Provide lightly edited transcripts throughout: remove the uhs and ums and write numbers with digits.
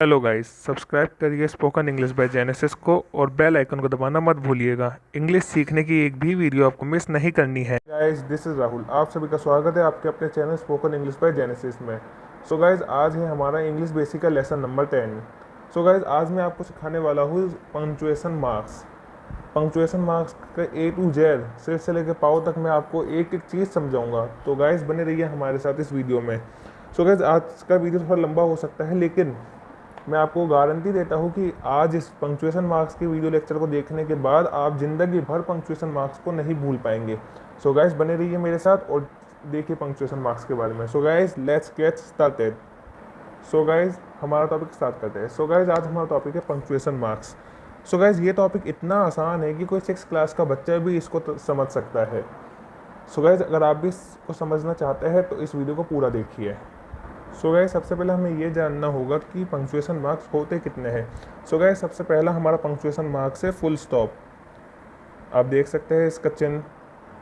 Hello guys, subscribe करिए spoken English by genesis को और बेल आइकन को दबाना मत भूलिएगा। इंग्लिश सीखने की एक भी वीडियो आपको मिस नहीं करनी है। Guys, this is Rahul. आप सभी का स्वागत है आपके अपने channel spoken English by genesis में। सो गाइस, आज है हमारा इंग्लिश बेसिक का लेसन नंबर 10। सो गाइस, आज मैं आपको सिखाने वाला हूँ पंक्चुएशन मार्क्स। पंक्चुएशन मार्क्स का ए टू जेड सिर से लेकर पाव तक मैं आपको एक एक चीज़ समझाऊंगा। तो गाइस, बने रहिए हमारे साथ इस वीडियो में। सो गाइस, आज का वीडियो थोड़ा लंबा हो सकता है, लेकिन मैं आपको गारंटी देता हूँ कि आज इस पंक्चुएशन मार्क्स के वीडियो लेक्चर को देखने के बाद आप ज़िंदगी भर पंक्चुएशन मार्क्स को नहीं भूल पाएंगे। सो गाइस, बने रहिए मेरे साथ और देखिए पंक्चुएशन मार्क्स के बारे में। So guys, let's get started. So guys, हमारा टॉपिक स्टार्ट करते हैं। सो गाइस, आज हमारा टॉपिक है पंक्चुएशन मार्क्स। सो गाइस, ये टॉपिक इतना आसान है कि कोई 6 क्लास का बच्चा भी इसको समझ सकता है। सो गाइस, अगर आप भी इसको समझना चाहते हैं तो इस वीडियो को पूरा देखिए। सो गाइस, सबसे पहले हमें ये जानना होगा कि पंक्चुएशन मार्क्स होते कितने हैं। सो गाइस, सबसे पहला हमारा पंक्चुएशन मार्क्स है फुल स्टॉप। आप देख सकते हैं इसका चिन्ह।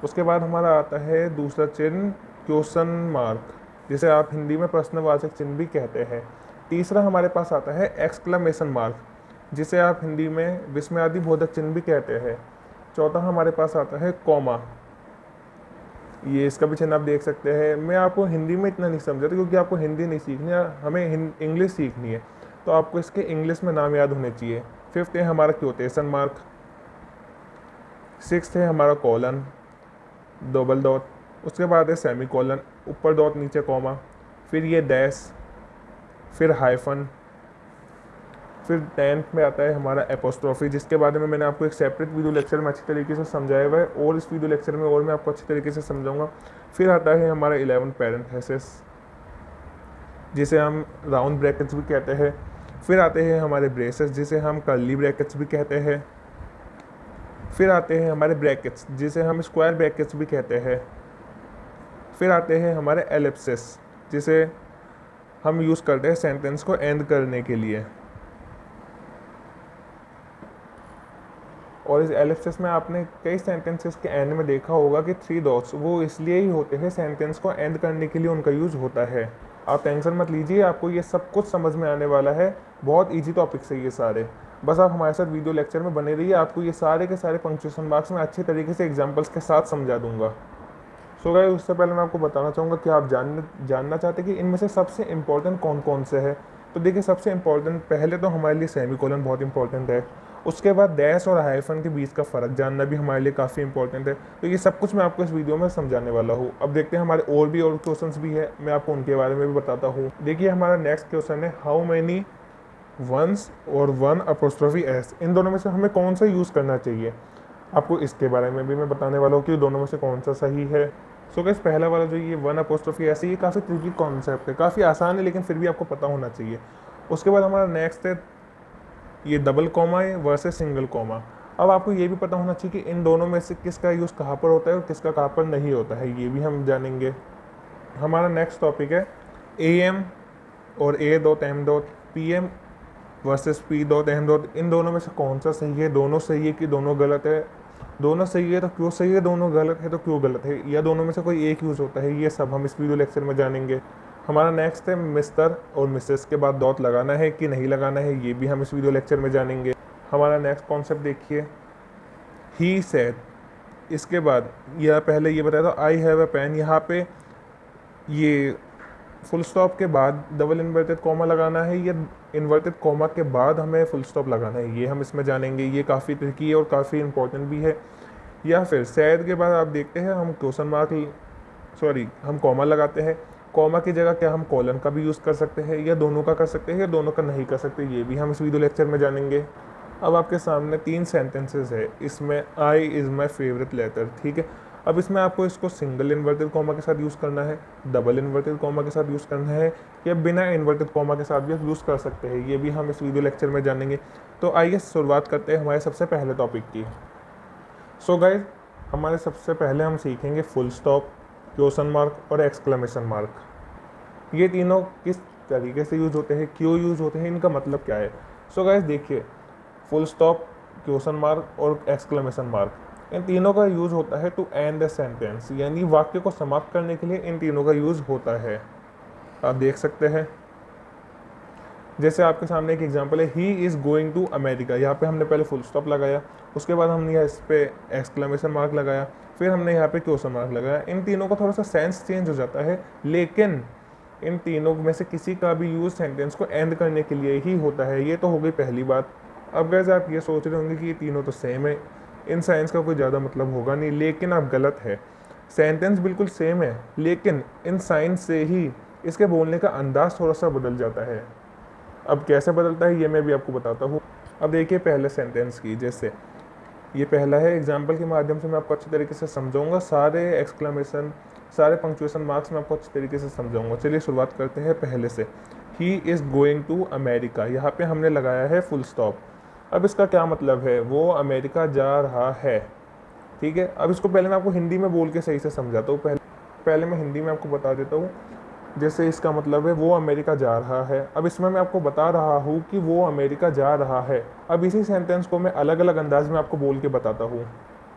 उसके बाद हमारा आता है दूसरा चिन्ह क्वेश्चन मार्क, जिसे आप हिंदी में प्रश्नवाचक चिन्ह भी कहते हैं। तीसरा हमारे पास आता है एक्सक्लेमेशन मार्क, जिसे आप हिंदी में विस्मयादिबोधक चिन्ह भी कहते हैं। चौथा हमारे पास आता है कॉमा। ये इसका भी चिन्ह आप देख सकते हैं। मैं आपको हिंदी में इतना नहीं समझाता क्योंकि आपको हिंदी नहीं सीखनी है, हमें इंग्लिश सीखनी है, तो आपको इसके इंग्लिश में नाम याद होने चाहिए। फिफ्थ है हमारा क्वोटेशन मार्क। सिक्स्थ है हमारा कॉलन, डबल डॉट, उसके बाद है सेमी कॉलन, ऊपर डॉट नीचे कॉमा, फिर ये डैश, फिर हाइफन, फिर 10th में आता है हमारा एपोस्ट्रॉफी, जिसके बारे में मैंने आपको एक सेपरेट वीडियो लेक्चर में अच्छी तरीके से समझाया हुआ है और इस वीडियो लेक्चर में और मैं आपको अच्छी तरीके से समझाऊंगा। फिर आता है हमारा 11 पैरेंथेसिस, जिसे हम राउंड ब्रैकेट्स भी कहते हैं। फिर आते हैं हमारे ब्रेसेस, जिसे हम कर्ली ब्रैकेट्स भी कहते हैं। फिर आते हैं हमारे ब्रैकेट्स, जिसे हम स्क्वायर ब्रैकेट्स भी कहते हैं। फिर आते हैं हमारे एलिप्सिस, जिसे हम यूज़ करते हैं सेंटेंस को एंड करने के लिए। और इस एलिप्सिस में आपने कई सेंटेंसेस के एंड में देखा होगा कि 3 डॉट्स वो इसलिए ही होते हैं, सेंटेंस को एंड करने के लिए उनका यूज़ होता है। आप टेंशन मत लीजिए, आपको ये सब कुछ समझ में आने वाला है। बहुत इजी टॉपिक्स है ये सारे। बस आप हमारे साथ वीडियो लेक्चर में बने रहिए, आपको ये सारे के सारे पंक्चुएशन मार्क्स में अच्छे तरीके से एग्जाम्पल्स के साथ समझा दूंगा। सो गाइस, उससे पहले मैं आपको बताना चाहूँगा कि आप जानना चाहते हैं कि इनमें से सबसे इंपॉर्टेंट कौन कौन से है। तो देखिए, सबसे इंपॉर्टेंट पहले तो हमारे लिए सेमी कोलन बहुत इंपॉर्टेंट है। उसके बाद डैश और हाइफन के बीच का फ़र्क जानना भी हमारे लिए काफ़ी इंपॉर्टेंट है। तो ये सब कुछ मैं आपको इस वीडियो में समझाने वाला हूँ। अब देखते हैं हमारे और क्वेश्चंस भी है, मैं आपको उनके बारे में भी बताता हूँ। देखिए, हमारा नेक्स्ट क्वेश्चन है हाउ मैनी वंस और वन अपोस्ट्रोफी एस, इन दोनों में से हमें कौन सा यूज़ करना चाहिए। आपको इसके बारे में भी मैं बताने वाला हूँ कि दोनों में से कौन सा सही है। सो गाइस, पहला वाला जो ये वन अपोस्ट्रोफी एस है, ये काफ़ी ट्रिकी कॉन्सेप्ट है, काफ़ी आसान है, लेकिन फिर भी आपको पता होना चाहिए। उसके बाद हमारा नेक्स्ट है ये डबल कॉमा है वर्सेस सिंगल कॉमा। अब आपको ये भी पता होना चाहिए कि इन दोनों में से किसका यूज़ कहाँ पर होता है और किसका कहाँ पर नहीं होता है, ये भी हम जानेंगे। हमारा नेक्स्ट टॉपिक है ए एम और A dot M dot, P M versus P dot M dot, इन दोनों में से कौन सा सही है, दोनों सही है कि दोनों गलत है, दोनों सही है तो क्यों सही है, दोनों गलत है तो क्यों गलत है, या दोनों में से कोई एक यूज़ होता है, ये सब हम इस वीडियो लेक्चर में जानेंगे। हमारा नेक्स्ट है मिस्टर और मिसेस के बाद डॉट लगाना है कि नहीं लगाना है, ये भी हम इस वीडियो लेक्चर में जानेंगे। हमारा नेक्स्ट कॉन्सेप्ट देखिए, ही सेड, इसके बाद यह पहले ये बताया था आई हैव अ पेन, यहाँ पे ये फुल स्टॉप के बाद डबल इन्वर्टेड कॉमा लगाना है या इन्वर्टेड कॉमा के बाद हमें फुल स्टॉप लगाना है, ये हम इसमें जानेंगे। ये काफ़ी ट्रिकी है और काफ़ी इंपॉर्टेंट भी है। या फिर सैड के बाद आप देखते हैं हम क्वेश्चन मार्क हम कॉमा लगाते हैं, कॉमा की जगह क्या हम कॉलन का भी यूज़ कर सकते हैं या दोनों का कर सकते हैं या दोनों का नहीं कर सकते, ये भी हम इस वीडियो लेक्चर में जानेंगे। अब आपके सामने 3 सेंटेंसेस है, इसमें आई इज़ माई फेवरेट लेटर, ठीक है। अब इसमें आपको इसको सिंगल इन्वर्टेड कॉमा के साथ यूज़ करना है, डबल इन्वर्टेड कॉमा के साथ यूज़ करना है, या बिना इन्वर्टेड कॉमा के साथ भी आप यूज़ कर सकते हैं, ये भी हम इस वीडियो लेक्चर में जानेंगे। तो आइए शुरुआत करते हैं हमारे सबसे पहले टॉपिक की। सो गाइस, हमारे सबसे पहले हम सीखेंगे फुल स्टॉप, क्वेश्चन मार्क और एक्सक्लेमेशन मार्क। ये तीनों किस तरीके से यूज़ होते हैं, क्यों यूज़ होते हैं, इनका मतलब क्या है। सो गाइस देखिए, फुल स्टॉप, क्वेश्चन मार्क और एक्सक्लेमेशन मार्क, इन तीनों का यूज़ होता है टू एंड द सेंटेंस, यानी वाक्य को समाप्त करने के लिए इन तीनों का यूज़ होता है। आप देख सकते हैं जैसे आपके सामने एक एग्जांपल है, he is going to America. यहाँ पे हमने पहले फुल स्टॉप लगाया, उसके बाद हमने यहाँ इस पे एक्सक्लेमेशन मार्क लगाया, फिर हमने यहाँ पे क्वेश्चन मार्क लगाया। इन तीनों का थोड़ा सा सेंस चेंज हो जाता है, लेकिन इन तीनों में से किसी का भी यूज़ सेंटेंस को एंड करने के लिए ही होता है। ये तो हो गई पहली बात। अब गैस आप ये सोच रहे होंगे कि ये तीनों तो सेम है, इन साइंस का कोई ज़्यादा मतलब होगा नहीं, लेकिन आप गलत है। सेंटेंस बिल्कुल सेम है, लेकिन इन साइंस से ही इसके बोलने का अंदाज़ थोड़ा सा बदल जाता है। अब कैसे बदलता है ये मैं भी आपको बताता हूँ। अब देखिए पहले सेंटेंस की, जैसे ये पहला है, एग्जाम्पल के माध्यम से मैं आपको अच्छी तरीके से समझाऊंगा। सारे एक्सक्लेमेशन, सारे पंक्चुएशन मार्क्स मैं आपको अच्छी तरीके से समझाऊंगा। चलिए शुरुआत करते हैं पहले से। He is going to America, यहाँ पे हमने लगाया है फुल स्टॉप। अब इसका क्या मतलब है, वो अमेरिका जा रहा है। ठीक है, अब इसको पहले मैं आपको हिंदी में बोल के सही से समझाता हूँ। पहले मैं हिंदी में आपको बता देता हूँ। जैसे इसका मतलब है वो अमेरिका जा रहा है। अब इसमें मैं आपको बता रहा हूँ कि वो अमेरिका जा रहा है। अब इसी सेंटेंस को मैं अलग अलग अंदाज में आपको बोल के बताता हूँ।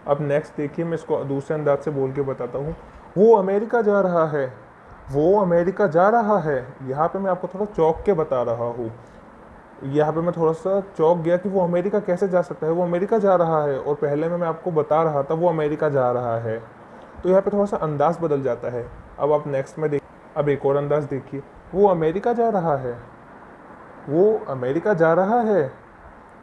अब नेक्स्ट देखिए, मैं इसको दूसरे अंदाज से बोल के बताता हूँ। वो अमेरिका जा रहा है, वो अमेरिका जा रहा है। यहाँ पे मैं आपको थोड़ा चौंक के बता रहा हूँ। यहाँ पे मैं थोड़ा सा चौंक गया कि वो अमेरिका कैसे जा सकता है, वो अमेरिका जा रहा है, और पहले में मैं आपको बता रहा था वो अमेरिका जा रहा है। तो यहाँ पे थोड़ा सा अंदाज बदल जाता है। अब आप नेक्स्ट में अब एक और अंदाज देखिए, वो अमेरिका जा रहा है, वो अमेरिका जा रहा है।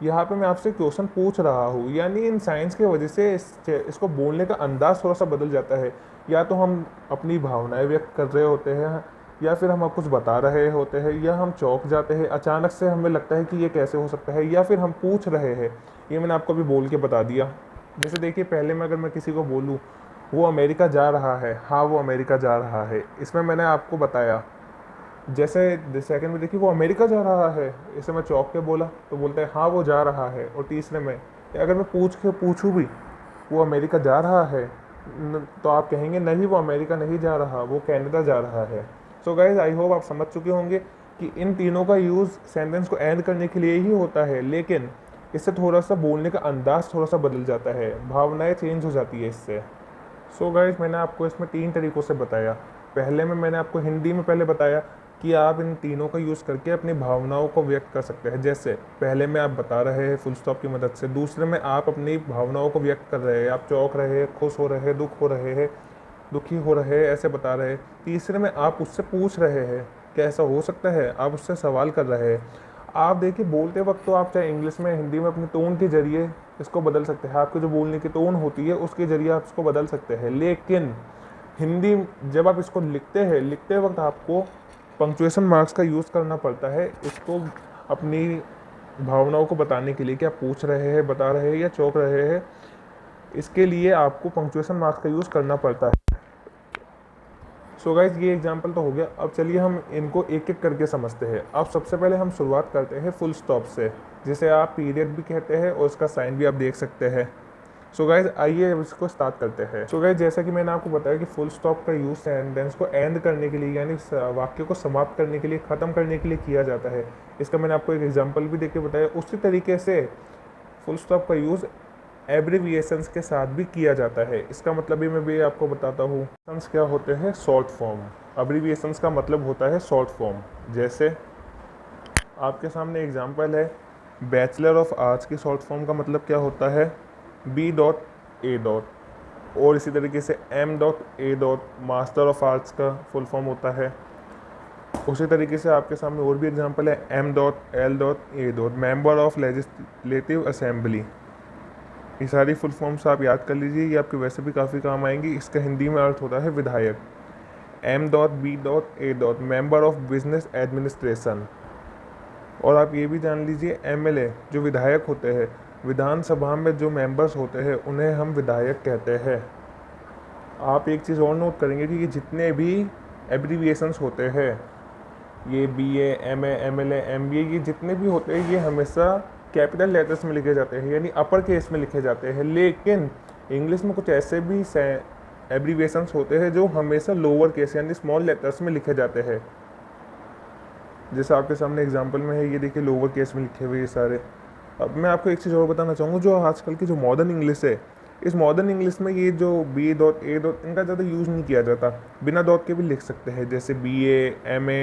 यहाँ पे मैं आपसे क्वेश्चन पूछ रहा हूँ, यानी इन साइंस की वजह से इसको बोलने का अंदाज थोड़ा सा बदल जाता है। या तो हम अपनी भावनाएं व्यक्त कर रहे होते हैं, या फिर हम कुछ बता रहे होते हैं, या हम चौंक जाते हैं, अचानक से हमें लगता है कि ये कैसे हो सकता है, या फिर हम पूछ रहे हैं। ये मैंने आपको अभी बोल के बता दिया। जैसे देखिए पहले में अगर मैं किसी को बोलूँ वो अमेरिका जा रहा है, हाँ वो अमेरिका जा रहा है, इसमें मैंने आपको बताया। जैसे सेकंड में देखिए वो अमेरिका जा रहा है, इसे मैं चौंक के बोला तो बोलता है हाँ वो जा रहा है। और तीसरे में अगर मैं पूछूँ भी वो अमेरिका जा रहा है, तो आप कहेंगे नहीं वो अमेरिका नहीं जा रहा, वो कनाडा जा रहा है। सो गाइज आई होप आप समझ चुके होंगे कि इन तीनों का यूज़ सेंटेंस को एंड करने के लिए ही होता है, लेकिन इससे थोड़ा सा बोलने का अंदाज थोड़ा सा बदल जाता है, भावनाएं चेंज हो जाती है इससे। सो गाइज मैंने आपको इसमें 3 तरीक़ों से बताया। पहले में मैंने आपको हिंदी में पहले बताया कि आप इन तीनों का यूज़ करके अपनी भावनाओं को व्यक्त कर सकते हैं। जैसे पहले में आप बता रहे हैं फुल स्टॉप की मदद से, दूसरे में आप अपनी भावनाओं को व्यक्त कर रहे हैं, आप चौंक रहे हैं, खुश हो रहे हैं, दुख हो रहे हैं, दुखी हो रहे हैं, ऐसे बता रहे हैं। तीसरे में आप उससे पूछ रहे हैं कि ऐसा हो सकता है, आप उससे सवाल कर रहे हैं। आप देखिए बोलते वक्त तो आप चाहे इंग्लिश में हिंदी में अपनी टोन के जरिए इसको बदल सकते हैं, आपकी जो बोलने की टोन होती है उसके ज़रिए आप इसको बदल सकते हैं। लेकिन हिंदी जब आप इसको लिखते हैं, लिखते वक्त आपको पंक्चुएशन मार्क्स का यूज़ करना पड़ता है इसको अपनी भावनाओं को बताने के लिए कि आप पूछ रहे हैं, बता रहे हैं या चौंक रहे हैं। इसके लिए आपको पंक्चुएशन मार्क्स का यूज़ करना पड़ता है। सो गाइज ये एग्जांपल तो हो गया। अब चलिए हम इनको एक एक करके समझते हैं। अब सबसे पहले हम शुरुआत करते हैं फुल स्टॉप से, जिसे आप पीरियड भी कहते हैं, और इसका साइन भी आप देख सकते हैं। सो गाइज आइए इसको स्टार्ट करते हैं। सो गाइज जैसा कि मैंने आपको बताया कि फुल स्टॉप का यूज़ सेंटेंस को एंड करने के लिए, यानी वाक्य को समाप्त करने के लिए, ख़त्म करने के लिए किया जाता है। इसका मैंने आपको एक एग्जांपल भी देके बताया। उसी तरीके से फुल स्टॉप का यूज़ एब्रीविएशंस के साथ भी किया जाता है। इसका मतलब भी मैं भी आपको बताता हूँ। एब्रीविएशंस क्या होते हैं, शॉर्ट फॉर्म। एब्रीविएशंस का मतलब होता है शॉर्ट फॉर्म। जैसे आपके सामने एग्जांपल है, बैचलर ऑफ आर्ट्स की शॉर्ट फॉर्म का मतलब क्या होता है, B.A. और इसी तरीके से M.A. मास्टर ऑफ आर्ट्स का फुल फॉर्म होता है। उसी तरीके से आपके सामने और भी एग्जांपल है, M.L.A. Member of legislative assembly. ये सारी फुल फॉर्म्स आप याद कर लीजिए, ये आपके वैसे भी काफ़ी काम आएंगी। इसका हिंदी में अर्थ होता है विधायक। M.B.A. Member of business administration. और आप ये भी जान लीजिए, MLA जो विधायक होते हैं, विधानसभा में जो मेंबर्स होते हैं उन्हें हम विधायक कहते हैं। आप एक चीज़ और नोट करेंगे कि ये जितने भी एब्रीविएशंस होते हैं, ये BA, MA, MLA, MBA, ये जितने भी होते हैं ये हमेशा कैपिटल लेटर्स में लिखे जाते हैं, यानी अपर केस में लिखे जाते हैं। लेकिन इंग्लिश में कुछ ऐसे भी एब्रीविएशंस होते हैं जो हमेशा लोअर केस यानी स्मॉल लेटर्स में लिखे जाते हैं। जैसे आपके सामने एग्जांपल में है, ये देखिए लोअर केस में लिखे हुए ये सारे। अब मैं आपको एक चीज़ और बताना चाहूँगा, जो आजकल की जो मॉडर्न इंग्लिश है, इस मॉडर्न इंग्लिश में ये जो B.A. इनका ज़्यादा यूज़ नहीं किया जाता, बिना डॉट के भी लिख सकते हैं। जैसे BA, MA,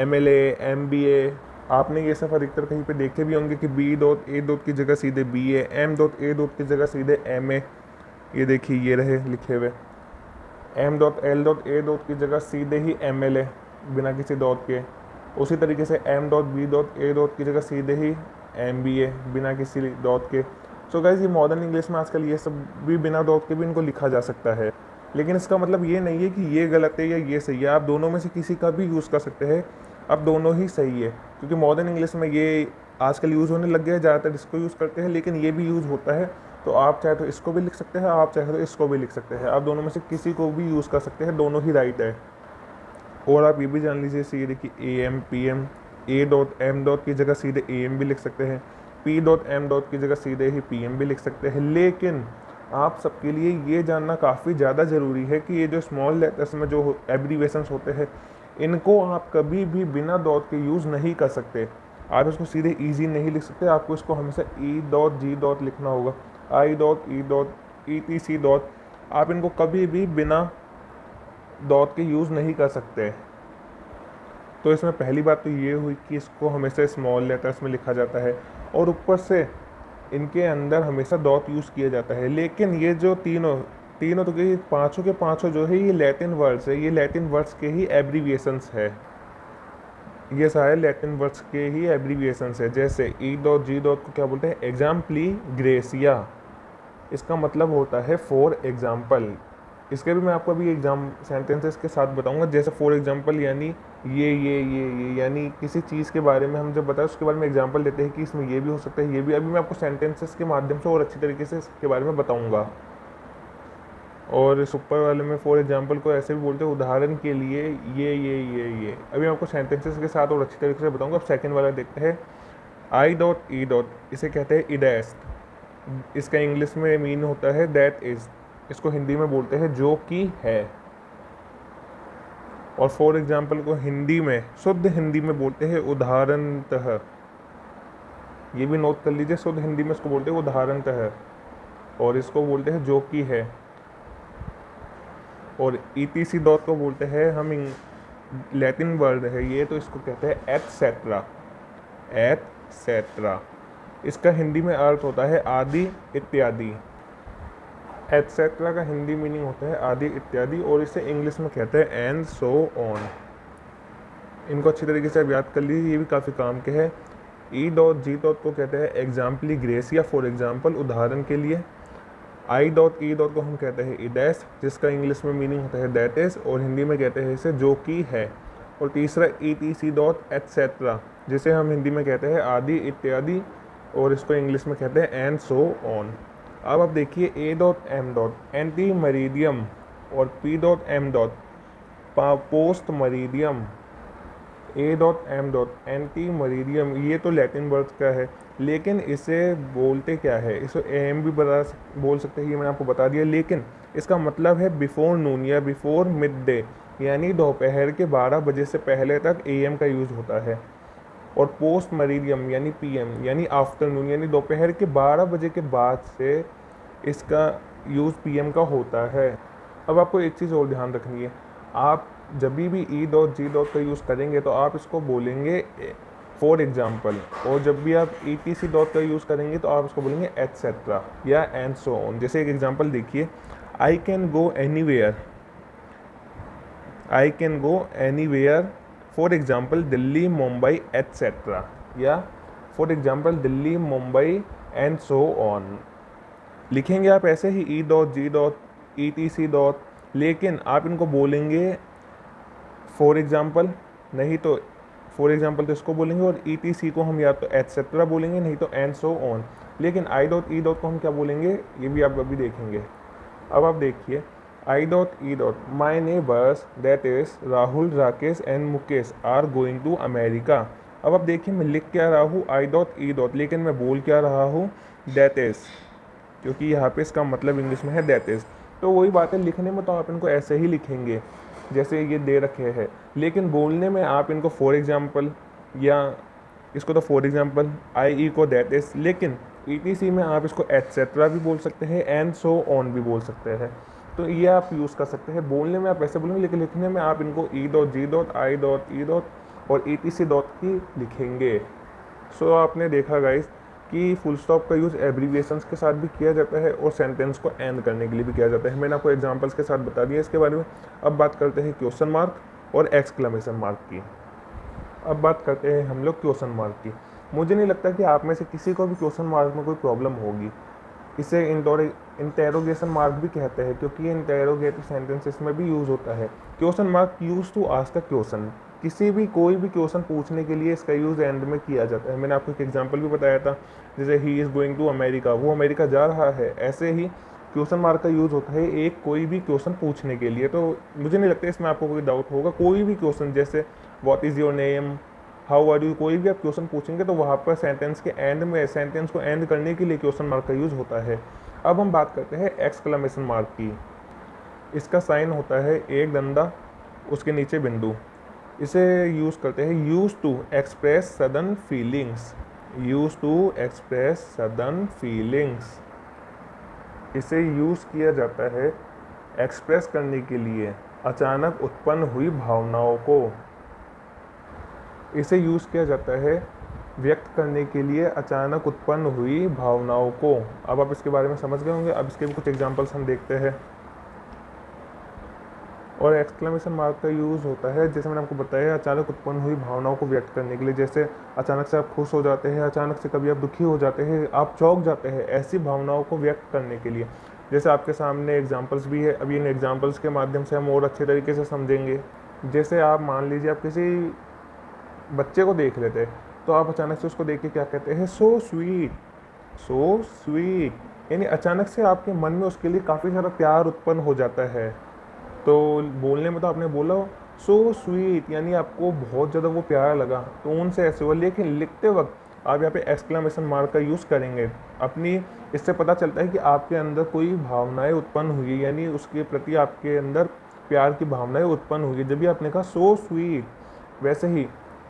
MLA, MBA, आपने ये सब अधिकतर कहीं पे देखे भी होंगे कि बी डॉट ए डॉट की जगह सीधे B A, M dot A dot की जगह सीधे एम ए, ये देखिए ये रहे लिखे हुए। M dot L dot A dot की जगह सीधे ही एम एल ए बिना किसी डॉट के। उसी तरीके से M dot B dot A dot की जगह सीधे ही एम बी ए बिना किसी डॉट के। सो गाइस, ये मॉडर्न इंग्लिश में आजकल ये सब भी बिना डॉट के भी इनको लिखा जा सकता है, लेकिन इसका मतलब ये नहीं है कि ये गलत है या ये सही है। आप दोनों में से किसी का भी यूज़ कर सकते हैं, अब दोनों ही सही है, क्योंकि मॉडर्न इंग्लिश में ये आजकल यूज़ होने लग गया है, ज़्यादातर इसको यूज़ करते हैं, लेकिन ये भी यूज़ होता है। तो आप चाहे तो इसको भी लिख सकते हैं, आप चाहे तो इसको भी लिख सकते हैं, आप दोनों में से किसी को भी यूज़ कर सकते हैं, दोनों ही राइट है। और आप ये भी जान लीजिए, ये देखिए A M P M, A dot M dot की जगह सीधे ए एम भी लिख सकते हैं, पी डॉट एम डॉट की जगह सीधे ही पी एम भी लिख सकते हैं। लेकिन आप सबके लिए ये जानना काफ़ी ज़्यादा ज़रूरी है कि ये जो स्मॉल लेटर्स में जो एब्रीवेशंस होते हैं, इनको आप कभी भी बिना डॉट के यूज़ नहीं कर सकते। आप इसको सीधे ईजी नहीं लिख सकते, आपको इसको हमेशा ई डॉट जी डॉट लिखना होगा, I dot E dot E T C dot. आप इनको कभी भी बिना डॉट के यूज़ नहीं कर सकते। तो इसमें पहली बात तो ये हुई कि इसको हमेशा स्मॉल लेटर्स में लिखा जाता है, और ऊपर से इनके अंदर हमेशा डॉट यूज़ किया जाता है। लेकिन ये जो तीनों तो कि पाँचों के पाँचों जो है ये लैटिन वर्ड्स है, ये लैटिन वर्ड्स के ही एब्रीविएशंस है, ये सारे लैटिन वर्ड्स के ही एब्रीविएशंस है। जैसे ई डॉट जी डॉट को क्या बोलते हैं, एग्जाम्पली ग्रेसिया, इसका मतलब होता है फॉर एग्जाम्पल। इसके भी मैं आपको अभी एग्जाम सेंटेंसेस के साथ बताऊंगा। जैसे फॉर एग्जांपल यानी ये यानी किसी चीज़ के बारे में हम जब बताएं उसके बारे में एग्जांपल देते हैं कि इसमें ये भी हो सकता है, ये भी। अभी मैं आपको सेंटेंसेस के माध्यम से और अच्छी तरीके से इसके बारे में बताऊंगा। और इस ऊपर वाले में फॉर एग्जांपल को ऐसे भी बोलते हैं, उदाहरण के लिए ये। अभी मैं आपको सेंटेंसेस के साथ और अच्छी तरीके से बताऊँगा। अब सेकेंड वाला देखते हैं, आई डॉट ई डॉट, इसे कहते हैं इडेस्ट। इसका इंग्लिश में मीन होता है दैट इज़, इसको हिंदी में बोलते हैं जो कि है। और फॉर एग्जाम्पल को हिंदी में, शुद्ध हिंदी में बोलते हैं उदाहरणतः। ये भी नोट कर लीजिए, शुद्ध हिंदी में इसको बोलते हैं उदाहरणतः, और इसको बोलते हैं जो कि है। और ईटीसी डॉट को बोलते हैं हम, लैटिन वर्ड है ये, तो इसको कहते हैं एटसेट्रा। एटसेट्रा इसका हिंदी में अर्थ होता है आदि इत्यादि। एटसेट्रा का हिंदी मीनिंग होता है आदि इत्यादि, और इसे इंग्लिश में कहते हैं एंड सो ऑन। इनको अच्छी तरीके से आप याद कर लीजिए, ये भी काफ़ी काम के हैं। ई डॉट जी डॉट को कहते हैं एग्जाम्पली ग्रेस या फॉर एग्जाम्पल, उदाहरण के लिए। आई डॉट ई डॉट को हम कहते हैं इडेस, जिसका इंग्लिश में मीनिंग होता है दैट इज़, और हिंदी में कहते हैं इसे जो कि है। और तीसरा E T C dot etcetera, जिसे हम हिंदी में कहते हैं आदि इत्यादि, और इसको इंग्लिश में कहते हैं एंड सो ऑन। अब आप देखिए, A dot M dot ante meridiem, और P dot M dot post meridiem. A dot M dot ante meridiem, ये तो लैटिन वर्ड का है, लेकिन इसे बोलते क्या है, इसे एम भी बोल सकते हैं, ये मैंने आपको बता दिया। लेकिन इसका मतलब है बिफोर नून या बिफोर मिड डे, यानी दोपहर के 12 बजे से पहले तक एम का यूज़ होता है। और पोस्ट मरीडियम यानी पीएम, यानी आफ्टरनून, यानी दोपहर के 12 बजे के बाद से इसका यूज़ पीएम का होता है। अब आपको एक चीज़ और ध्यान रखनी है, आप जब भी ई डॉट जी डॉट का यूज़ करेंगे तो आप इसको बोलेंगे फॉर एग्जाम्पल, और जब भी आप ई टी सी डॉट का यूज़ करेंगे तो आप इसको बोलेंगे एटसेट्रा या एंड सो ऑन। जैसे एक एग्जाम्पल देखिए, I can go anywhere, I can go anywhere for example Delhi Mumbai etcetera, या for example Delhi Mumbai and so on. लिखेंगे आप ऐसे ही e dot g dot E T C dot, लेकिन आप इनको बोलेंगे फॉर एग्जाम्पल, नहीं तो फॉर एग्जाम्पल तो इसको बोलेंगे, और ई टी सी को हम या तो एटसेट्रा बोलेंगे, नहीं तो एंड सो ऑन। लेकिन आई डॉट ई डॉट को हम क्या बोलेंगे, ये भी आप अभी देखेंगे। अब आप देखिए, I dot E dot, my neighbours that is Rahul, Rakesh and Mukesh are going to America. अब आप देखिए, मैं लिख क्या रहा हूँ आई डॉट ई डॉट, लेकिन मैं बोल क्या रहा हूँ दैट इज़, क्योंकि यहाँ पे इसका मतलब इंग्लिश में है दैट इज़। तो वही बात है, लिखने में तो आप इनको ऐसे ही लिखेंगे जैसे ये दे रखे हैं, लेकिन बोलने में आप इनको फॉर एग्जाम्पल, या इसको तो फॉर एग्जाम्पल, आई ई को दैट इज़, लेकिन ई टी सी में आप इसको एटसेट्रा भी बोल सकते हैं, एंड सो ऑन भी बोल सकते हैं। तो ये आप यूज़ कर सकते हैं। बोलने में आप ऐसे बोलेंगे, लेकिन लिखने में आप इनको ई dot g dot I dot E dot और ETC डॉट की लिखेंगे। सो आपने देखा गाइस कि फुल स्टॉप का यूज़ एब्रीविएशंस के साथ भी किया जाता है और सेंटेंस को एंड करने के लिए भी किया जाता है। मैंने आपको एग्जांपल्स के साथ बता दिया इसके बारे में। अब बात करते हैं क्वेश्चन मार्क और एक्सक्लेमेशन मार्क की। अब बात करते हैं हम लोग क्वेश्चन मार्क की। मुझे नहीं लगता कि आप में से किसी को भी क्वेश्चन मार्क में कोई प्रॉब्लम होगी। इसे इंटेरोगेशन मार्क भी कहते हैं क्योंकि ये इंटेरोगेटिव सेंटेंसेस में भी यूज़ होता है। Question mark use to ask a question, किसी भी कोई भी क्वेश्चन पूछने के लिए इसका यूज़ एंड में किया जाता है। मैंने आपको एक एग्जांपल भी बताया था, जैसे he is going to America, वो अमेरिका जा रहा है। ऐसे ही क्वेश्चन मार्क का यूज़ होता है एक कोई भी क्वेश्चन पूछने के लिए। तो मुझे नहीं लगता इसमें आपको कोई डाउट होगा। कोई भी क्वेश्चन जैसे what is your name, how are you, कोई भी आप क्वेश्चन पूछेंगे तो वहाँ पर सेंटेंस के एंड में सेंटेंस को एंड करने के लिए क्वेश्चन मार्क का यूज़ होता है। अब हम बात करते हैं एक्सक्लेमेशन मार्क की। इसका साइन होता है एक डंडा, उसके नीचे बिंदु। इसे यूज़ करते हैं use to express sudden feelings, use to express sudden feelings. इसे यूज़ किया जाता है एक्सप्रेस करने के लिए अचानक उत्पन्न हुई भावनाओं को। इसे यूज़ किया जाता है व्यक्त करने के लिए अचानक उत्पन्न हुई भावनाओं को। अब आप इसके बारे में समझ गए होंगे। अब इसके भी कुछ एग्जांपल्स हम देखते हैं। और एक्सक्लेमेशन मार्क का यूज़ होता है, जैसे मैंने आपको बताया, अचानक उत्पन्न हुई भावनाओं को व्यक्त करने के लिए। जैसे अचानक से आप खुश हो जाते हैं, अचानक से कभी आप दुखी हो जाते हैं, आप चौंक जाते हैं, ऐसी भावनाओं को व्यक्त करने के लिए। जैसे आपके सामने एग्जांपल्स भी है, अभी इन एग्जांपल्स के माध्यम से हम और अच्छे तरीके से समझेंगे। जैसे आप मान लीजिए आप किसी बच्चे को देख लेते हैं, तो आप अचानक से उसको देख के क्या कहते हैं, सो स्वीट, सो स्वीट। यानी अचानक से आपके मन में उसके लिए काफ़ी सारा प्यार उत्पन्न हो जाता है। तो बोलने में तो आपने बोला सो स्वीट, यानी आपको बहुत ज़्यादा वो प्यारा लगा, टोन से ऐसे हुआ। लेकिन लिखते वक्त आप यहाँ पे एक्सक्लेमेशन मार्क का यूज़ करेंगे अपनी। इससे पता चलता है कि आपके अंदर कोई भावनाएं उत्पन्न हुई, यानी उसके प्रति आपके अंदर प्यार की भावनाएं उत्पन्न हुई जब भी आपने कहा सो स्वीट। वैसे ही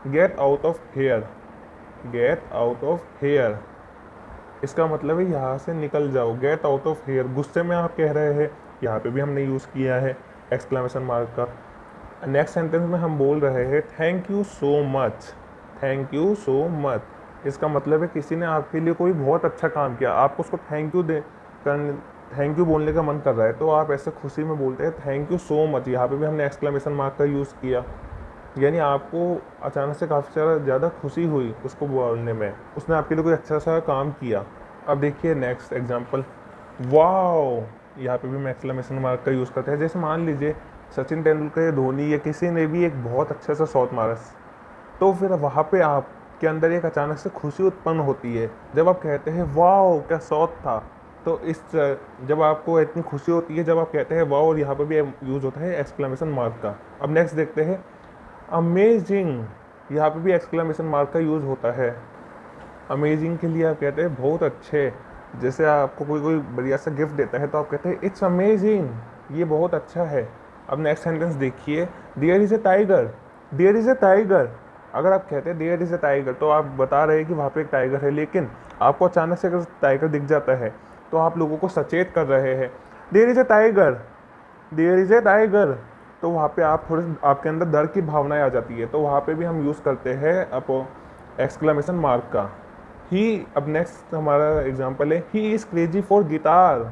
get out of here, get out of here, इसका मतलब है यहाँ से निकल जाओ। गेट आउट ऑफ हेयर, गुस्से में आप कह रहे हैं, यहाँ पे भी हमने यूज़ किया है एक्सक्लेमेशन मार्क का। नेक्स्ट सेंटेंस में हम बोल रहे हैं thank you so much, thank you so much. इसका मतलब है किसी ने आपके लिए कोई बहुत अच्छा काम किया, आपको उसको थैंक यू बोलने का मन कर रहा है, तो आप ऐसे खुशी में बोलते हैं थैंक यू सो मच। यहाँ पे भी हमने एक्सक्लेमेशन मार्क का यूज़ किया, यानी आपको अचानक से काफ़ी ज़्यादा खुशी हुई उसको बोलने में, उसने आपके लिए कोई अच्छा सा काम किया। अब देखिए नेक्स्ट एग्जांपल, वाओ। यहाँ पे भी हम एक्सक्लेमेशन मार्क का यूज़ करते हैं। जैसे मान लीजिए सचिन तेंदुलकर या धोनी या किसी ने भी एक बहुत अच्छा सा शॉट मारा, तो फिर वहाँ पे आपके अंदर एक अचानक से खुशी उत्पन्न होती है जब आप कहते हैं वाओ क्या शॉट था। तो इस जब आपको इतनी खुशी होती है जब आप कहते हैं वाओ, और यहाँ पर भी यूज़ होता है एक्सक्लेमेशन मार्क का। अब नेक्स्ट देखते हैं अमेजिंग। यहाँ पे भी एक्सक्लेमेशन मार्क का यूज़ होता है। अमेजिंग के लिए आप कहते हैं बहुत अच्छे। जैसे आपको कोई बढ़िया सा गिफ्ट देता है तो आप कहते हैं इट्स अमेजिंग, ये बहुत अच्छा है। अब नेक्स्ट सेंटेंस देखिए, there is a tiger, there is a tiger. अगर आप कहते हैं देयर इज़ ए टाइगर तो आप बता रहे हैं कि वहाँ पे एक टाइगर है, लेकिन आपको अचानक से अगर टाइगर दिख जाता है तो आप लोगों को सचेत कर रहे हैं there is a tiger, there is a tiger. तो वहाँ पे आप थोड़े आपके अंदर डर की भावनाएं आ जाती है, तो वहाँ पे भी हम यूज़ करते हैं एक्सक्लेमेशन मार्क का। ही, अब नेक्स्ट हमारा एग्जांपल है he is crazy for guitar.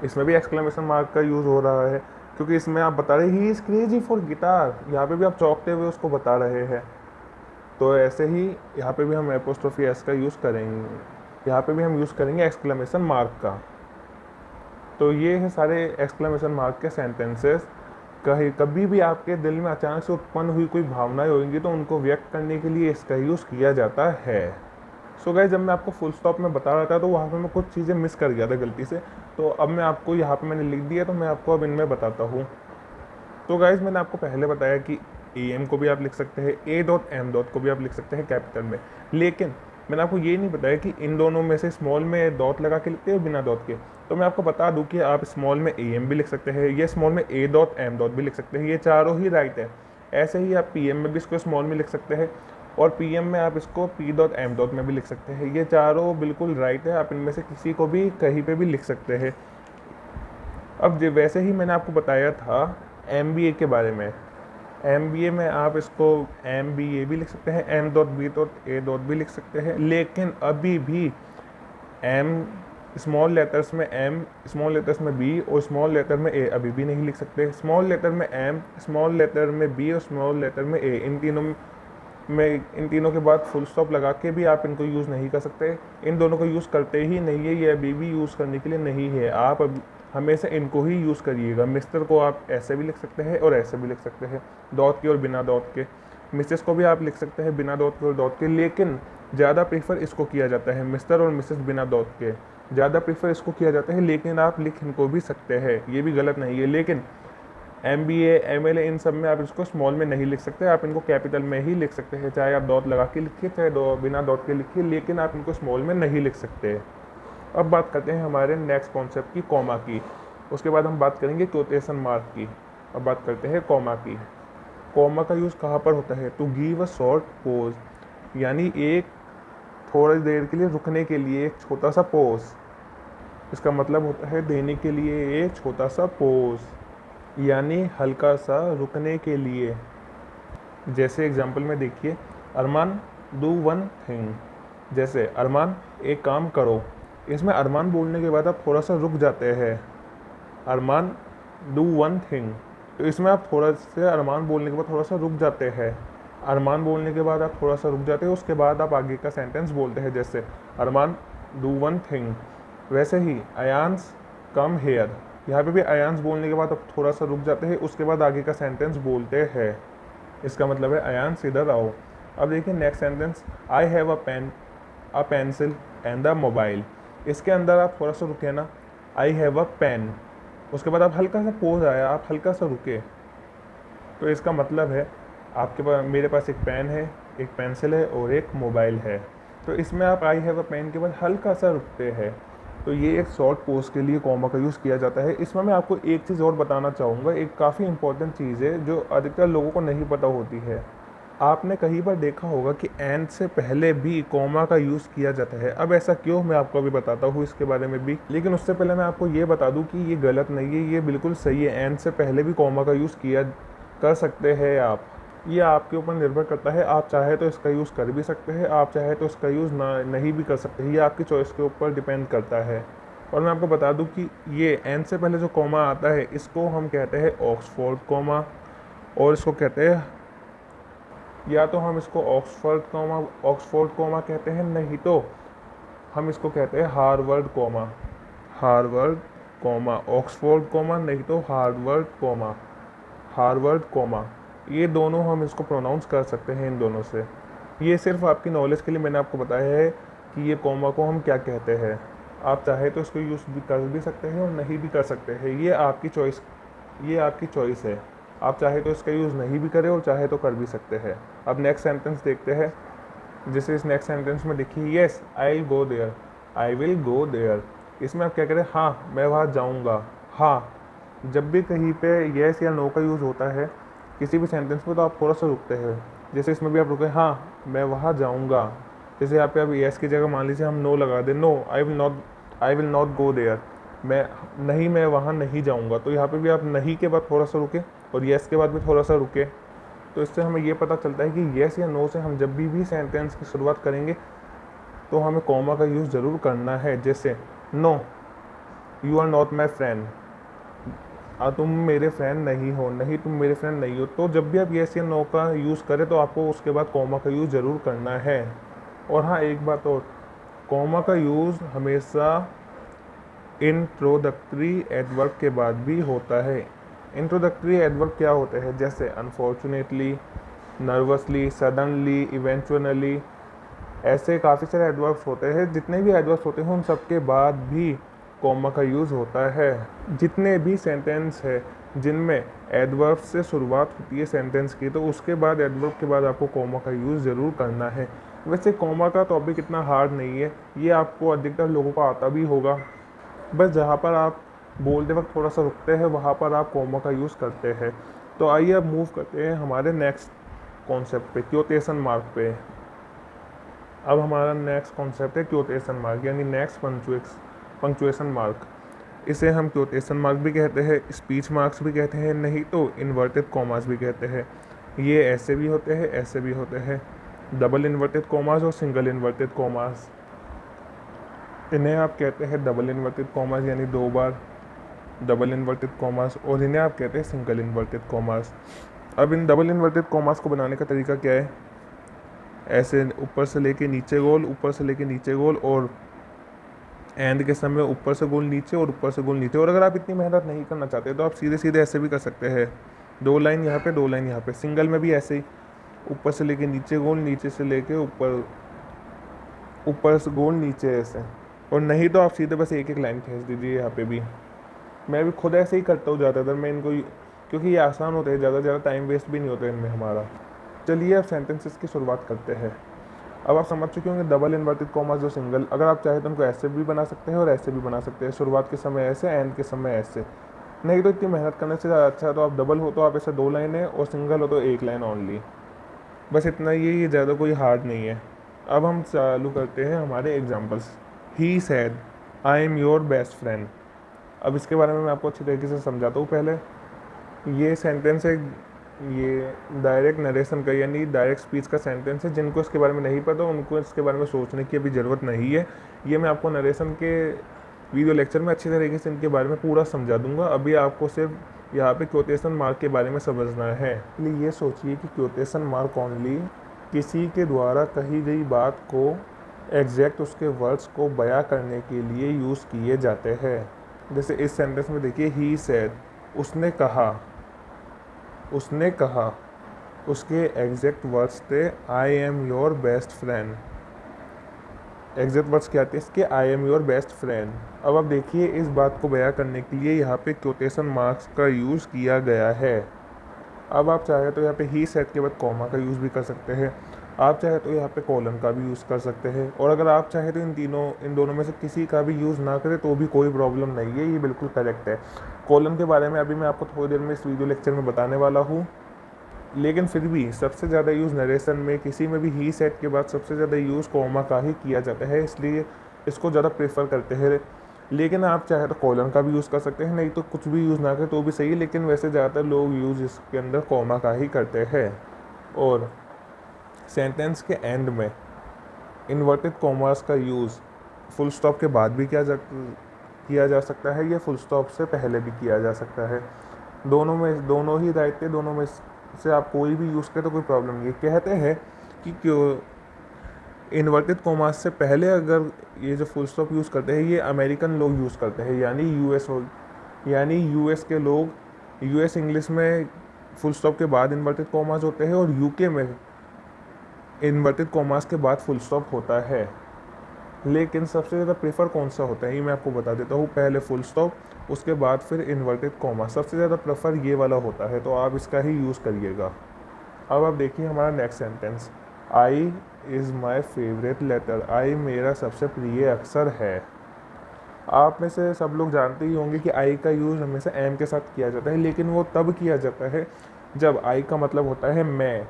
इसमें भी एक्सक्लेमेशन मार्क का यूज़ हो रहा है क्योंकि इसमें आप बता रहे हैं he is crazy for guitar, यहाँ पे भी आप चौंकते हुए उसको बता रहे हैं। तो ऐसे ही यहाँ पे भी हम एपोस्ट्रोफी एस का यूज़ करेंगे, यहाँ पे भी हम यूज़ करेंगे एक्सक्लेमेशन मार्क का। तो ये है सारे एक्सक्लेमेशन मार्क के सेंटेंसेस। कभी भी आपके दिल में अचानक से उत्पन्न हुई कोई भावनाएं होंगी तो उनको व्यक्त करने के लिए इसका यूज़ किया जाता है। सो गाइस, जब मैं आपको फुल स्टॉप में बता रहा था तो वहाँ पे मैं कुछ चीज़ें मिस कर गया था गलती से, तो अब मैं आपको यहाँ पे मैंने लिख दिया, तो मैं आपको अब इनमें बताता हूँ। तो गाइस, मैंने आपको पहले बताया कि AM को भी आप लिख सकते हैं, A.M. को भी आप लिख सकते हैं कैपिटल में, लेकिन मैंने आपको ये नहीं बताया कि इन दोनों में से स्मॉल में डॉट लगा के लिखते हैं बिना डॉट के। तो मैं आपको बता दूं कि आप स्मॉल में AM भी लिख सकते हैं, ये स्मॉल में A.M. भी लिख सकते हैं, ये चारों ही राइट है। ऐसे ही आप PM में भी इसको स्मॉल में लिख सकते हैं और PM में आप इसको P.M. में भी लिख सकते हैं। ये चारों बिल्कुल राइट है, आप इनमें से किसी को भी कहीं पे भी लिख सकते हैं। अब वैसे ही मैंने आपको बताया था MBA के बारे में। MBA में आप इसको MBA भी लिख सकते हैं, M.B.A. भी लिख सकते हैं, लेकिन अभी भी M स्मॉल लेटर्स में M, स्मॉल लेटर्स में B और स्मॉल लेटर में A अभी भी नहीं लिख सकते। स्मॉल लेटर में M, स्मॉल लेटर में B और स्मॉल लेटर में A, इन तीनों के बाद फुल स्टॉप लगा के भी आप इनको यूज़ नहीं कर सकते। इन दोनों को यूज़ करते ही नहीं है, ये अभी भी यूज़ करने के लिए नहीं है। आप हमेशा इनको ही यूज़ करिएगा। मिस्टर को आप ऐसे भी लिख सकते हैं और ऐसे भी लिख सकते हैं, डॉट के और बिना डॉट के। मिसेस को भी आप लिख सकते हैं बिना डॉट के और डॉट के, लेकिन ज़्यादा प्रीफर इसको किया जाता है, मिस्टर और मिसेस बिना डॉट के ज़्यादा प्रीफर इसको किया जाता है। लेकिन आप लिख इनको भी सकते हैं, ये भी गलत नहीं है। लेकिन MBA MLA इन सब में आप इसको स्मॉल में नहीं लिख सकते, आप इनको कैपिटल में ही लिख सकते हैं। चाहे आप डॉट लगा के लिखिए, चाहे बिना डॉट के लिखिए, लेकिन आप इनको स्मॉल में नहीं लिख सकते। अब बात करते हैं हमारे नेक्स्ट कॉन्सेप्ट की, कॉमा की। उसके बाद हम बात करेंगे क्वोटेशन मार्क की। अब बात करते हैं कॉमा की। कॉमा का यूज़ कहाँ पर होता है? To give a short pause, यानी एक थोड़ी देर के लिए रुकने के लिए एक छोटा सा पोज। इसका मतलब होता है देने के लिए एक छोटा सा पोज, यानी हल्का सा रुकने के लिए। जैसे एग्जांपल में देखिए, अरमान डू वन थिंग। जैसे अरमान एक काम करो, इसमें अरमान बोलने के बाद आप थोड़ा सा रुक जाते हैं, अरमान डू वन थिंग। तो इसमें आप थोड़ा से अरमान बोलने के बाद थोड़ा सा रुक जाते हैं, अरमान बोलने के बाद आप थोड़ा सा रुक जाते हैं, उसके बाद आप आगे का सेंटेंस बोलते हैं। जैसे अरमान डू वन थिंग। वैसे ही अयांस कम हेयर, यहाँ पे भी अयांस बोलने के बाद आप थोड़ा सा रुक जाते हैं, उसके बाद आगे का सेंटेंस बोलते हैं। इसका मतलब है अयांस इधर आओ। अब देखिए next sentence, I have a pen, a pencil and a mobile. इसके अंदर आप थोड़ा सा रुके ना, आई हैव अ पेन, उसके बाद आप हल्का सा पोज आया, आप हल्का सा रुके, तो इसका मतलब है आपके पास, मेरे पास एक पेन है, एक पेंसिल है और एक मोबाइल है। तो इसमें आप आई हैव अ पेन के बाद हल्का सा रुकते हैं। तो ये एक शॉर्ट पोज के लिए कॉमा का यूज़ किया जाता है। इसमें मैं आपको एक चीज़ और बताना चाहूँगा, एक काफ़ी इंपॉर्टेंट चीज़ है जो अधिकतर लोगों को नहीं पता होती है। आपने कई बार देखा होगा कि एंड से पहले भी कॉमा का यूज़ किया जाता है। अब ऐसा क्यों, मैं आपको अभी बताता हूँ इसके बारे में भी, लेकिन उससे पहले मैं आपको ये बता दूँ कि ये गलत नहीं है, ये बिल्कुल सही है। एंड से पहले भी कॉमा का यूज़ किया कर सकते हैं आप, ये आपके ऊपर निर्भर करता है। आप चाहे तो इसका यूज़ कर भी सकते हैं, आप चाहे तो इसका यूज़ नहीं भी कर सकते, ये आपकी चॉइस के ऊपर डिपेंड करता है। और मैं आपको बता दूं कि ये एन से पहले जो कॉमा आता है, इसको हम कहते हैं ऑक्सफोर्ड कॉमा, और इसको कहते हैं, या तो हम इसको ऑक्सफोर्ड कॉमा कहते हैं, नहीं तो हम इसको कहते हैं Harvard comma. Harvard comma, Oxford comma, नहीं तो हार्वर्ड कॉमा, ये दोनों हम इसको प्रोनाउंस कर सकते हैं इन दोनों से। ये सिर्फ आपकी नॉलेज के लिए मैंने आपको बताया है कि ये कॉमा को हम क्या कहते हैं। आप चाहे तो इसको यूज़ भी कर भी सकते हैं और नहीं भी कर सकते हैं, ये आपकी चॉइस है। आप चाहे तो इसका यूज़ नहीं भी करें और चाहे तो कर भी सकते हैं। अब नेक्स्ट सेंटेंस देखते हैं। जैसे इस नेक्स्ट सेंटेंस में देखिए, yes I will go there, I will go there. इसमें आप क्या करें, हाँ मैं वहाँ जाऊँगा। हाँ, जब भी कहीं पे येस या नो का यूज़ होता है किसी भी सेंटेंस में, तो आप थोड़ा सा रुकते हैं। जैसे इसमें भी आप रुके, हाँ मैं वहाँ जाऊँगा। जैसे यहाँ पे अब येस की जगह मान लीजिए हम नो लगा दें, no I will not go there, मैं वहाँ नहीं जाऊँगा। तो यहाँ पे भी आप नहीं के बाद थोड़ा सा रुके और येस के बाद भी थोड़ा सा रुके। तो इससे हमें ये पता चलता है कि येस या नो से हम जब भी सेंटेंस की शुरुआत करेंगे तो हमें कॉमा का यूज़ ज़रूर करना है। जैसे no you are not my friend, तुम मेरे फ्रेंड नहीं हो, नहीं तुम मेरे फ्रेंड नहीं हो। तो जब भी आप येस या नो का यूज़ करें तो आपको उसके बाद कॉमा का यूज़ ज़रूर करना है। और हाँ एक बात और, कॉमा का यूज़ हमेशा इंट्रोडक्टरी एडवर्ब के बाद भी होता है। इंट्रोडक्टरी एडवर्ब क्या होते हैं? जैसे अनफॉर्चुनेटली, नर्वसली, सडनली, इवेंचुअली, ऐसे काफ़ी सारे एडवर्ब्स होते हैं। जितने भी एडवर्ब्स होते हैं उन सब के बाद भी कॉमा का यूज़ होता है। जितने भी सेंटेंस है जिनमें एडवर्ब से शुरुआत होती है सेंटेंस की, तो उसके बाद एडवर्ब के बाद आपको कॉमा का यूज़ ज़रूर करना है। वैसे कॉमा का टॉपिक इतना हार्ड नहीं है, ये आपको अधिकतर लोगों को आता भी होगा। बस जहाँ पर आप बोलते वक्त थोड़ा सा रुकते हैं वहाँ पर आप कॉमा का यूज़ करते हैं। तो आइए अब मूव करते हैं हमारे नेक्स्ट कॉन्सेप्ट पे, क्वोटेशन मार्क पे। अब हमारा नेक्स्ट कॉन्सेप्ट है क्वोटेशन मार्क, यानी नेक्स्ट पंक्चुएशन मार्क। इसे हम क्वोटेशन मार्क भी कहते हैं, स्पीच मार्क्स भी कहते हैं, नहीं तो इन्वर्टेड कॉमास भी कहते हैं। ये ऐसे भी होते हैं, ऐसे भी होते हैं, डबल इन्वर्टेड कॉमास और सिंगल इन्वर्टेड कॉमास। इन्हें आप कहते हैं डबल इन्वर्टेड कॉमास, यानी 2 बार डबल इन्वर्टेड कॉमास, और इन्हें आप कहते हैं सिंगल इन्वर्टेड कॉमास। अब इन डबल इन्वर्टेड कॉमास को बनाने का तरीका क्या है? ऐसे ऊपर से लेके नीचे गोल, ऊपर से लेके नीचे गोल, और एंड के समय ऊपर से गोल नीचे और ऊपर से गोल नीचे। और अगर आप इतनी मेहनत नहीं करना चाहते तो आप सीधे सीधे ऐसे भी कर सकते हैं, 2 लाइन यहाँ पे 2 लाइन यहाँ पे। सिंगल में भी ऐसे ही ऊपर से लेके नीचे गोल, नीचे से लेके ऊपर, ऊपर से गोल नीचे ऐसे। और नहीं तो आप सीधे बस एक एक लाइन खींच दीजिए यहाँ पे भी। मैं भी खुद ऐसे ही करता हूँ ज़्यादातर, मैं इनको क्योंकि ये आसान होते हैं, ज़्यादा टाइम वेस्ट भी नहीं होता इनमें हमारा। चलिए अब सेंटेंसेस की शुरुआत करते हैं। अब आप समझ चुके होंगे डबल इन्वर्टेड कॉमास जो सिंगल, अगर आप चाहें तो उनको ऐसे भी बना सकते हैं और ऐसे भी बना सकते हैं। शुरुआत के समय ऐसे, एंड के समय ऐसे। नहीं तो इतनी मेहनत करने से ज़्यादा अच्छा है तो आप डबल हो तो आप ऐसे 2 लाइनें, और सिंगल हो तो 1 लाइन ओनली। बस इतना ही है, ये ज़्यादा कोई हार्ड नहीं है। अब हम चालू करते हैं हमारे examples. He sad I am your best friend. अब इसके बारे में मैं आपको अच्छी तरीके से समझाता हूँ। पहले ये सेंटेंस है, ये डायरेक्ट नरेशन का यानी डायरेक्ट स्पीच का सेंटेंस है। जिनको इसके बारे में नहीं पता उनको इसके बारे में सोचने की अभी ज़रूरत नहीं है। ये मैं आपको नरेशन के वीडियो लेक्चर में अच्छी तरीके से इनके बारे में पूरा समझा दूंगा। अभी आपको सिर्फ यहाँ पे क्वोटेशन मार्क के बारे में समझना है। इसलिए ये सोचिए कि क्वोटेशन मार्क ओनली किसी के द्वारा कही गई बात को एग्जैक्ट उसके वर्ड्स को बयां करने के लिए यूज़ किए जाते हैं। जैसे इस सेंटेंस में देखिए, ही सेड, उसने कहा, उसने कहा, उसके एग्जैक्ट वर्ड्स थे I am your best friend. Exact words क्या थे इसके? I am your best friend. अब आप देखिए इस बात को बयां करने के लिए यहाँ पे क्वोटेशन मार्क्स का यूज़ किया गया है। अब आप चाहे तो यहाँ पे ही सेड के बाद कॉमा का यूज़ भी कर सकते हैं, आप चाहे तो यहाँ पे कॉलन का भी यूज़ कर सकते हैं, और अगर आप चाहे तो इन दोनों में से किसी का भी यूज़ ना करें तो भी कोई प्रॉब्लम नहीं है, ये बिल्कुल करेक्ट है। कॉलन के बारे में अभी मैं आपको थोड़ी देर में इस वीडियो लेक्चर में बताने वाला हूँ। लेकिन फिर भी सबसे ज़्यादा यूज़ नरेशन में किसी में भी ही सेट के बाद सबसे ज़्यादा यूज़ कॉमा का ही किया जाता है, इसलिए इसको ज़्यादा प्रेफर करते हैं। लेकिन आप चाहे तो कॉलन का भी यूज़ कर सकते हैं, नहीं तो कुछ भी यूज़ ना करें तो भी सही है, लेकिन वैसे ज़्यादातर लोग यूज़ इसके अंदर कॉमा का ही करते हैं। और सेंटेंस के एंड में इन्वर्टेड कॉमास का यूज़ फुल स्टॉप के बाद भी किया जा सकता है, या फुल स्टॉप से पहले भी किया जा सकता है। दोनों ही राइट है, दोनों में से आप कोई भी यूज़ करें तो कोई प्रॉब्लम नहीं है। कहते हैं कि क्यों इन्वर्टेड कॉमास से पहले अगर ये जो फुल स्टॉप यूज़ करते हैं ये अमेरिकन लोग यूज़ करते हैं, यानी यूएस के लोग। यूएस इंग्लिश में फुल स्टॉप के बाद इन्वर्टेड कॉमास होते हैं, और यूके में इन्वर्टेड कॉमास के बाद फुल स्टॉप होता है। लेकिन सबसे ज़्यादा प्रेफर कौन सा होता है ये मैं आपको बता देता हूँ। पहले फुल स्टॉप, उसके बाद फिर इन्वर्टेड कॉमा, सबसे ज़्यादा प्रेफर ये वाला होता है, तो आप इसका ही यूज़ करिएगा। अब आप देखिए हमारा next sentence, I is my favourite letter. I मेरा सबसे प्रिय अक्षर है। आप में से सब लोग जानते ही होंगे कि आई का यूज़ हमेशा एम के साथ किया जाता है, लेकिन वो तब किया जाता है जब आई का मतलब होता है मैं।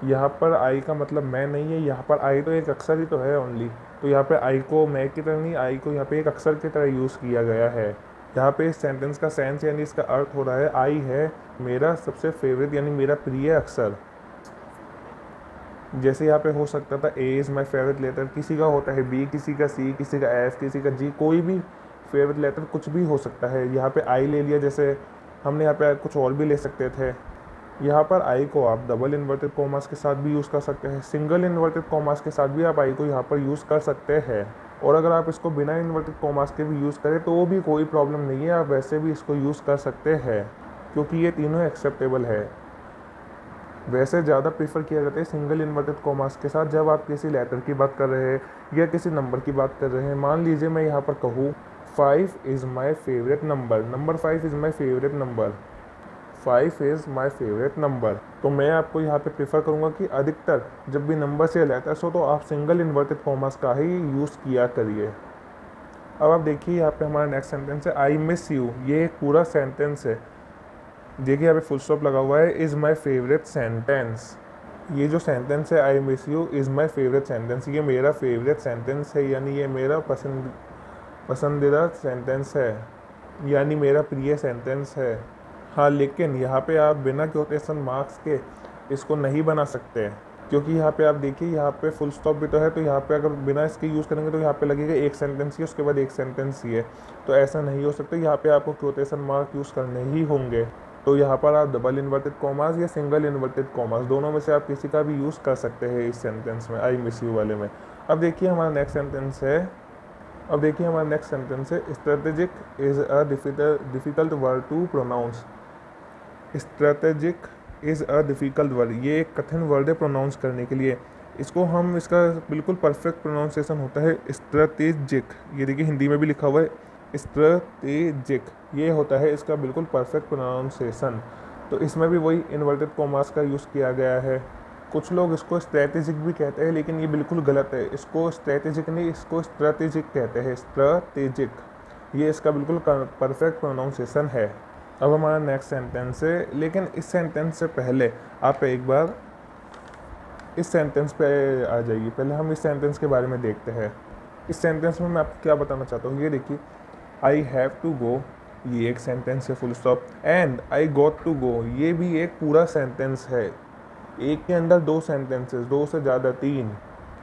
यहाँ पर आई का मतलब मैं नहीं है, यहाँ पर आई तो एक अक्षर ही तो है ओनली, तो यहाँ पे आई को मैं की तरह नहीं, आई को यहाँ पे एक अक्षर की तरह यूज़ किया गया है। यहाँ पे इस सेंटेंस का सेंस यानी इसका अर्थ हो रहा है आई है मेरा सबसे फेवरेट यानी मेरा प्रिय अक्षर। जैसे यहाँ पे हो सकता था A is my favourite letter, किसी का होता है बी, किसी का सी, किसी का एफ, किसी का जी, कोई भी फेवरेट लेटर कुछ भी हो सकता है। यहाँ पे आई ले लिया, जैसे हमने यहाँ पे कुछ और भी ले सकते थे। यहाँ पर आई को आप डबल इन्वर्टेड कॉमास के साथ भी यूज़ कर सकते हैं, सिंगल इन्वर्टेड कॉमास के साथ भी आप आई को यहाँ पर यूज़ कर सकते हैं, और अगर आप इसको बिना इन्वर्टेड कॉमास के भी यूज़ करें तो भी कोई प्रॉब्लम नहीं है, आप वैसे भी इसको यूज़ कर सकते हैं, क्योंकि ये तीनों एक्सेप्टेबल है। वैसे ज़्यादा प्रीफर किया जाता है सिंगल इन्वर्टेड कॉमास के साथ जब आप किसी लेटर की बात कर रहे हैं या किसी नंबर की बात कर रहे हैं। मान लीजिए मैं यहाँ पर कहूँ 5 is my favourite number, number 5 is my favourite number, 5 is my favourite number, तो मैं आपको यहाँ पे प्रेफर करूँगा कि अधिकतर जब भी नंबर से लेटर्स हो तो आप सिंगल इन्वर्टेड कॉमास का ही यूज़ किया करिए। अब आप देखिए यहाँ पे हमारा नेक्स्ट सेंटेंस है आई मिस यू। ये एक पूरा सेंटेंस है, देखिए यहाँ पे फुल स्टॉप लगा हुआ है, इज़ माई फेवरेट सेंटेंस। ये जो सेंटेंस है I miss you is my favourite sentence, ये मेरा फेवरेट सेंटेंस है, यानी ये मेरा पसंदीदा सेंटेंस है, यानी मेरा प्रिय सेंटेंस है। हाँ, लेकिन यहाँ पे आप बिना क्वोटेशन मार्क्स के इसको नहीं बना सकते, क्योंकि यहाँ पे आप देखिए, यहाँ पे फुल स्टॉप भी तो है, तो यहाँ पे अगर बिना इसके यूज़ करेंगे तो यहाँ पे लगेगा एक सेंटेंस ही, उसके बाद एक सेंटेंस ही है, तो ऐसा नहीं हो सकता। यहाँ पे आपको क्वोटेशन मार्क यूज़ करने ही होंगे। तो यहाँ पर आप डबल इन्वर्टेड कॉमास या सिंगल इन्वर्टेड कॉमास दोनों में से आप किसी का भी यूज़ कर सकते हैं इस सेंटेंस में, आई मिस यू वाले में। अब देखिए हमारा नेक्स्ट सेंटेंस है, strategic is a difficult word to pronounce. Strategic is a difficult word, ये एक कठिन वर्ड है प्रोनाउंस करने के लिए। इसका बिल्कुल परफेक्ट प्रोनाउंसिएशन होता है स्ट्रेटेजिक। ये देखिए हिंदी में भी लिखा हुआ है स्ट्रेटेजिक, ये होता है इसका बिल्कुल परफेक्ट प्रोनाउंसिएशन। तो इसमें भी वही इन्वर्टेड कॉमास का यूज़ किया गया है। कुछ लोग इसको स्ट्रेटेजिक भी कहते हैं, लेकिन ये बिल्कुल गलत है। इसको स्ट्रेटेजिक नहीं, इसको स्ट्रेटेजिक कहते हैं, स्ट्रेटेजिक। ये इसका बिल्कुल परफेक्ट प्रोनाउंसिएशन है। अब हमारा नेक्स्ट सेंटेंस है, लेकिन इस सेंटेंस से पहले आप एक बार इस सेंटेंस पे आ जाइए। पहले हम इस सेंटेंस के बारे में देखते हैं। इस सेंटेंस में मैं आपको क्या बताना चाहता हूँ, ये देखिए, आई हैव टू गो, ये एक सेंटेंस है full stop. And I got to go, ये भी एक पूरा सेंटेंस है। एक के अंदर दो सेंटेंसेस, दो से ज़्यादा तीन।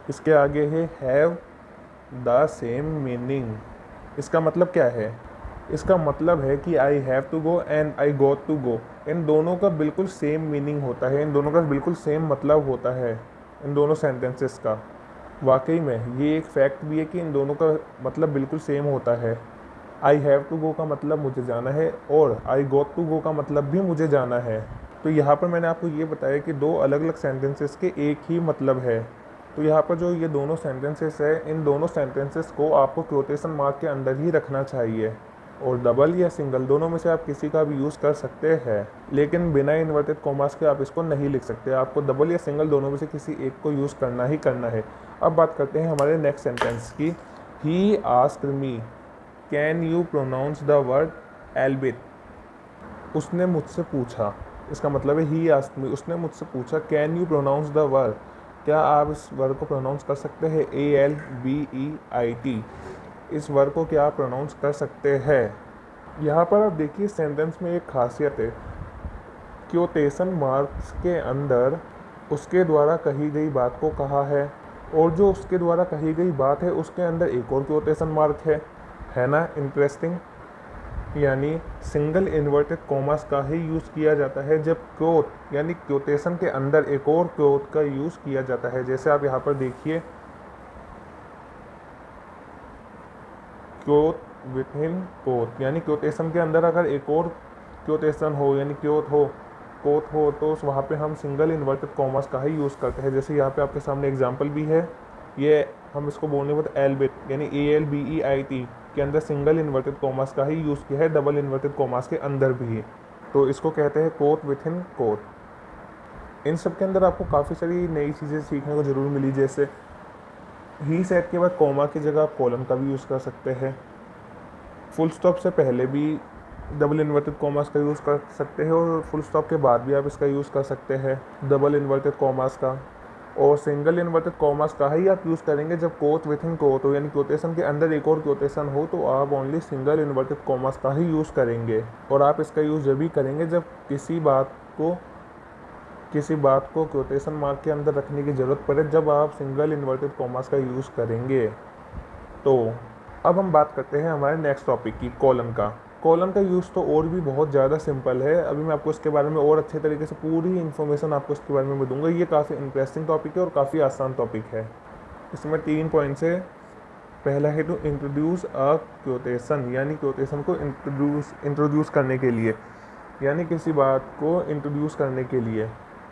इसके आगे है हैव द सेम मीनिंग। इसका मतलब क्या है? इसका मतलब है कि I have to go and I got to go, इन दोनों का बिल्कुल सेम मीनिंग होता है, इन दोनों का बिल्कुल सेम मतलब होता है, इन दोनों सेंटेंसेस का। वाकई में ये एक फैक्ट भी है कि इन दोनों का मतलब बिल्कुल सेम होता है। आई हैव टू गो का मतलब मुझे जाना है, और आई गॉट टू गो का मतलब भी मुझे जाना है। तो यहाँ पर मैंने आपको ये बताया कि दो अलग अलग सेंटेंसेस के एक ही मतलब है। तो यहाँ पर जो ये दोनों सेंटेंसेस है, इन दोनों सेंटेंसेस को आपको क्वोटेशन मार्क के अंदर ही रखना चाहिए, और डबल या सिंगल दोनों में से आप किसी का भी यूज़ कर सकते हैं, लेकिन बिना इन्वर्टेड कॉमास के आप इसको नहीं लिख सकते। आपको डबल या सिंगल दोनों में से किसी एक को यूज़ करना ही करना है। अब बात करते हैं हमारे नेक्स्ट सेंटेंस की। He asked me can you pronounce the word albeit. उसने मुझसे पूछा, इसका मतलब है ही आस्क्ड मी, उसने मुझसे पूछा can you pronounce the word, क्या आप इस वर्ड को प्रोनाउंस कर सकते हैं, ALBEIT, इस वर्ड को क्या आप प्रोनाउंस कर सकते हैं। यहाँ पर आप देखिए सेंटेंस में एक खासियत है, क्वोटेशन मार्क्स के अंदर उसके द्वारा कही गई बात को कहा है, और जो उसके द्वारा कही गई बात है उसके अंदर एक और क्वोटेशन मार्क है ना इंटरेस्टिंग। यानी सिंगल इन्वर्टेड कॉमास का ही यूज़ किया जाता है जब क्वोट यानी क्वोटेशन के अंदर एक और क्वोट का यूज़ किया जाता है। जैसे आप यहाँ पर देखिए, क्वोट विथ इन क्वोट, यानी क्वोटेशन के अंदर अगर एक और क्वोटेशन हो यानी क्वोट हो तो वहाँ पे हम सिंगल इन्वर्टेड कॉमास का ही यूज़ करते हैं। जैसे यहाँ पे आपके सामने एग्जांपल भी है, ये हम इसको बोलने के बाद एल्बिट यानी ALBEIT के अंदर सिंगल इन्वर्टेड कॉमास का ही यूज़ किया है, डबल इन्वर्टेड कॉमास के अंदर भी, तो इसको कहते हैं कोट विथ इन कोट। इन सब के अंदर आपको काफ़ी सारी नई चीज़ें सीखने को ज़रूर मिली। जैसे ही सेट के बाद कॉमा की जगह आप कॉलन का भी यूज़ कर सकते हैं, फुल स्टॉप से पहले भी डबल इन्वर्टेड कॉमास का यूज़ कर सकते हैं, और फुल स्टॉप के बाद भी आप इसका यूज़ कर सकते हैं डबल इन्वर्टेड कॉमास का। और सिंगल इन्वर्टेड कॉमास का ही आप यूज़ करेंगे जब कोट विथ इन कोट हो, यानी क्वोटेशन के अंदर एक और क्वोटेशन हो, तो आप ओनली सिंगल इन्वर्टेड कॉमास का ही यूज़ करेंगे। और आप इसका यूज़ जब भी करेंगे जब किसी बात को क्वोटेशन मार्क के अंदर रखने की ज़रूरत पड़े, जब आप सिंगल इन्वर्टेड कॉमास का यूज़ करेंगे। तो अब हम बात करते हैं हमारे नेक्स्ट टॉपिक की, कॉलन का। कॉलन का यूज़ तो और भी बहुत ज़्यादा सिंपल है। अभी मैं आपको इसके बारे में और अच्छे तरीके से पूरी इन्फॉर्मेशन आपको इसके बारे में मैं दूंगा। ये काफ़ी इंटरेस्टिंग टॉपिक है और काफ़ी आसान टॉपिक है। इसमें 3 पॉइंट्स है। पहला है टू इंट्रोड्यूस अ क्वोटेशन, यानी क्वोटेशन को इंट्रोड्यूस करने के लिए, यानी किसी बात को इंट्रोड्यूस करने के लिए,